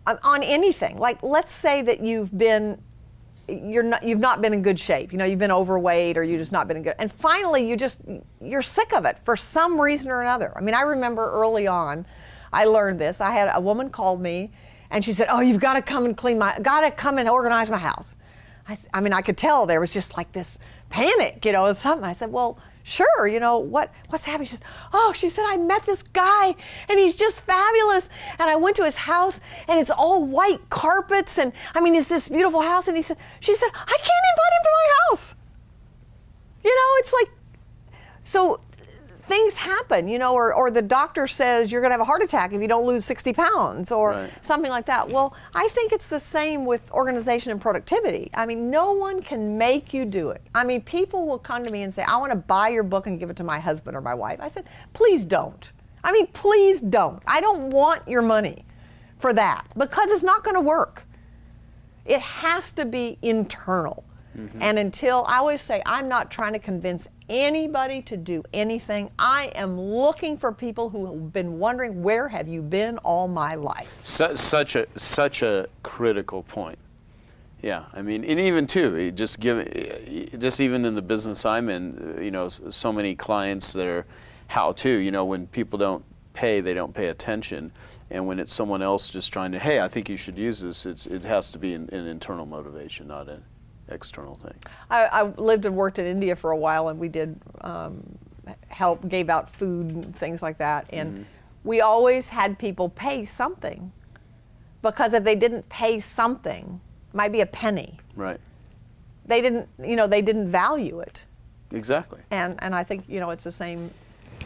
on anything? Like, let's say that you've not been in good shape. You know, you've been overweight or you've just not been in good. And finally, you're sick of it for some reason or another. I mean, I remember early on, I learned this. I had a woman called me, and she said, "Oh, you've got to come and organize my house." I mean, I could tell there was just like this panic, you know, and something. I said, "Well, sure, you know, what's happening?" She said, "I met this guy and he's just fabulous. And I went to his house and it's all white carpets. And I mean, it's this beautiful house." And she said, "I can't invite him to my house." You know, it's like, so things happen, you know, or the doctor says you're going to have a heart attack if you don't lose 60 pounds or something like that. Well, I think it's the same with organization and productivity. I mean, no one can make you do it. I mean, people will come to me and say, "I want to buy your book and give it to my husband or my wife." I said, "Please don't. I mean, please don't. I don't want your money for that because it's not going to work. It has to be internal." And until, I always say, I'm not trying to convince anybody to do anything. I am looking for people who have been wondering, where have you been all my life? Such a critical point. Yeah, I mean, and even too, just even in the business I'm in, you know, so many clients that are you know, when people don't pay, they don't pay attention. And when it's someone else just trying to, "Hey, I think you should use this," it has to be an internal motivation, not an external thing. I lived and worked in India for a while, and we did gave out food and things like that. And we always had people pay something, because if they didn't pay something, it might be a penny. Right. They didn't value it. Exactly. And I think, you know, it's the same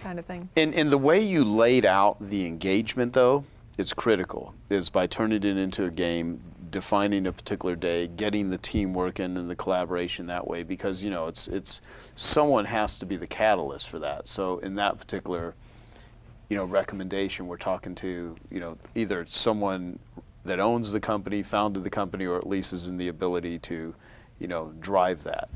kind of thing. And the way you laid out the engagement, though, is critical, is by turning it into a game, defining a particular day, getting the team working and the collaboration that way, because, you know, it's someone has to be the catalyst for that. So in that particular, you know, recommendation, we're talking to, you know, either someone that owns the company, founded the company, or at least is in the ability to, you know, drive that.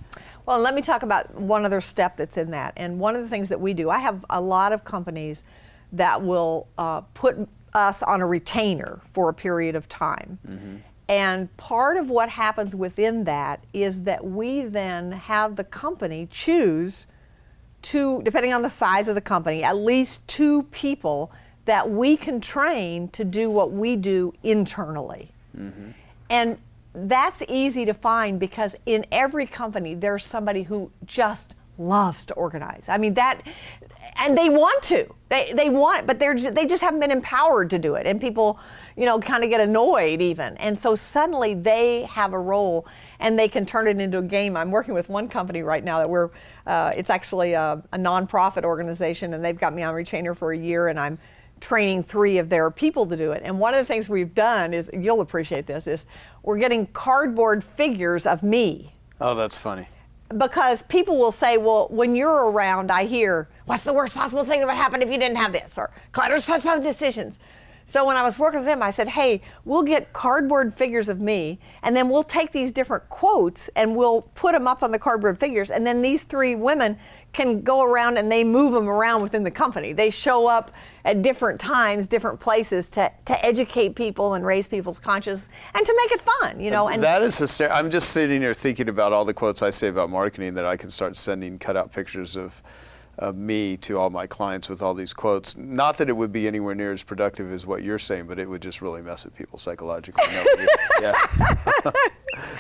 Well, let me talk about one other step that's in that. And one of the things that we do, I have a lot of companies that will put us on a retainer for a period of time. And part of what happens within that is that we then have the company choose two, depending on the size of the company, at least 2 people that we can train to do what we do internally. And that's easy to find, because in every company there's somebody who just loves to organize. I mean, and they want to. They want it, but they just haven't been empowered to do it. And people, kind of get annoyed even. And so suddenly they have a role and they can turn it into a game. I'm working with one company right now that it's actually a nonprofit organization, and they've got me on retainer for a year, and I'm training 3 of their people to do it. And one of the things we've done is, you'll appreciate this, is we're getting cardboard figures of me. Oh, that's funny. Because people will say, well, when you're around, I hear, what's the worst possible thing that would happen if you didn't have this? Or clutters postpone decisions. So when I was working with them, I said, hey, we'll get cardboard figures of me, and then we'll take these different quotes and we'll put them up on the cardboard figures, and then these 3 women can go around and they move them around within the company. They show up at different times, different places to educate people and raise people's consciousness and to make it fun, And that is hysterical. I'm just sitting here thinking about all the quotes I say about marketing, that I can start sending cutout pictures of me to all my clients with all these quotes. Not that it would be anywhere near as productive as what you're saying, but it would just really mess with people psychologically. Yeah.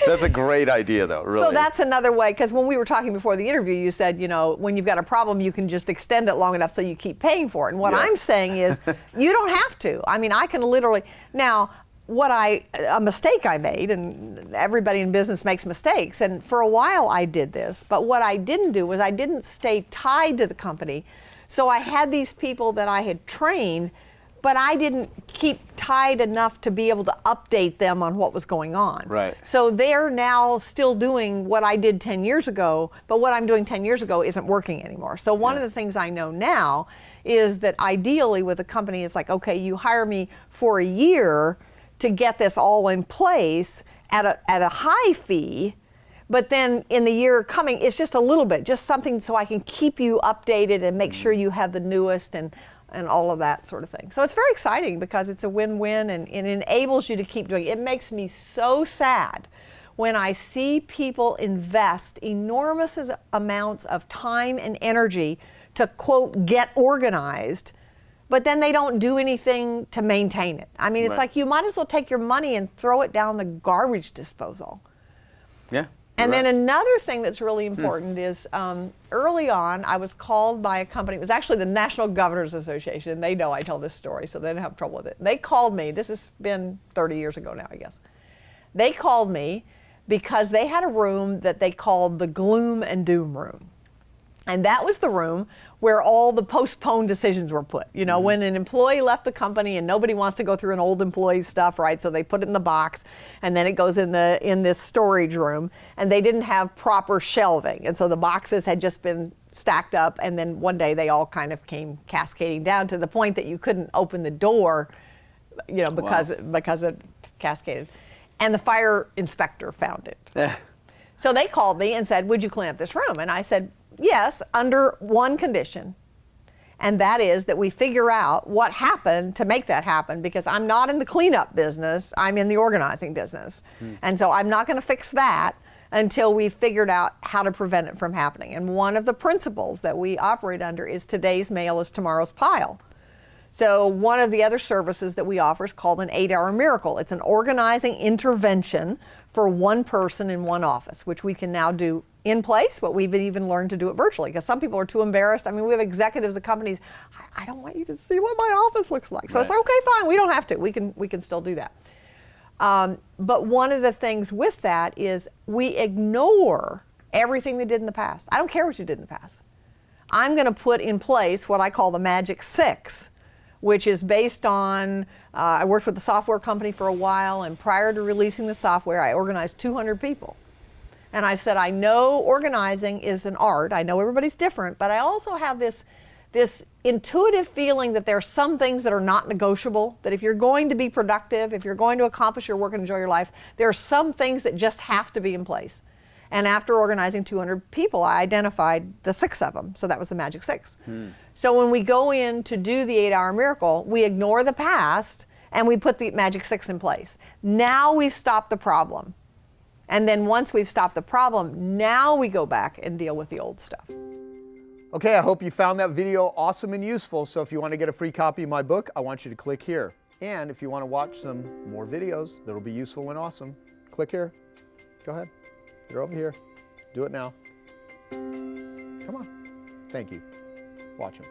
That's a great idea, though, really. So that's another way, because when we were talking before the interview, you said, when you've got a problem, you can just extend it long enough so you keep paying for it. And what I'm saying is, you don't have to. I mean, I can literally, now, a mistake I made, and everybody in business makes mistakes, and for a while I did this, but what I didn't do was I didn't stay tied to the company. So I had these people that I had trained, but I didn't keep tied enough to be able to update them on what was going on. Right. So they're now still doing what I did 10 years ago, but what I'm doing 10 years ago isn't working anymore. So one of the things I know now is that ideally with a company, it's like, okay, you hire me for a year to get this all in place at a high fee, but then in the year coming, it's just a little bit, just something so I can keep you updated and make sure you have the newest and all of that sort of thing. So it's very exciting because it's a win-win, and it enables you to keep doing it. It makes me so sad when I see people invest enormous amounts of time and energy to, quote, get organized, but then they don't do anything to maintain it. I mean, it's like you might as well take your money and throw it down the garbage disposal. Yeah. And then another thing that's really important is early on, I was called by a company. It was actually the National Governors Association. They know I tell this story, so they didn't have trouble with it. They called me. This has been 30 years ago now, I guess. They called me because they had a room that they called the gloom and doom room. And that was the room where all the postponed decisions were put. When an employee left the company and nobody wants to go through an old employee's stuff, right? So they put it in the box, and then it goes in this storage room, and they didn't have proper shelving. And so the boxes had just been stacked up, and then one day they all kind of came cascading down to the point that you couldn't open the door, because it cascaded. And the fire inspector found it. So they called me and said, would you clean up this room? And I said, yes, under one condition, and that is that we figure out what happened to make that happen, because I'm not in the cleanup business, I'm in the organizing business. And so I'm not going to fix that until we've figured out how to prevent it from happening. And one of the principles that we operate under is today's mail is tomorrow's pile. So one of the other services that we offer is called an 8-hour miracle. It's an organizing intervention for one person in one office, which we can now do in place, but we've even learned to do it virtually because some people are too embarrassed. I mean, we have executives of companies, I don't want you to see what my office looks like. So it's like, okay, fine, we don't have to. We can still do that. But one of the things with that is we ignore everything they did in the past. I don't care what you did in the past. I'm going to put in place what I call the Magic 6, which is based on, I worked with a software company for a while, and prior to releasing the software, I organized 200 people. And I said, I know organizing is an art. I know everybody's different, but I also have this intuitive feeling that there are some things that are not negotiable, that if you're going to be productive, if you're going to accomplish your work and enjoy your life, there are some things that just have to be in place. And after organizing 200 people, I identified the 6 of them. So that was the Magic 6. So when we go in to do the 8-hour miracle, we ignore the past and we put the Magic 6 in place. Now we've stopped the problem. And then once we've stopped the problem, now we go back and deal with the old stuff. Okay, I hope you found that video awesome and useful. So if you want to get a free copy of my book, I want you to click here. And if you want to watch some more videos that'll be useful and awesome, click here. Go ahead. They're over here. Do it now. Come on. Thank you. Watch them.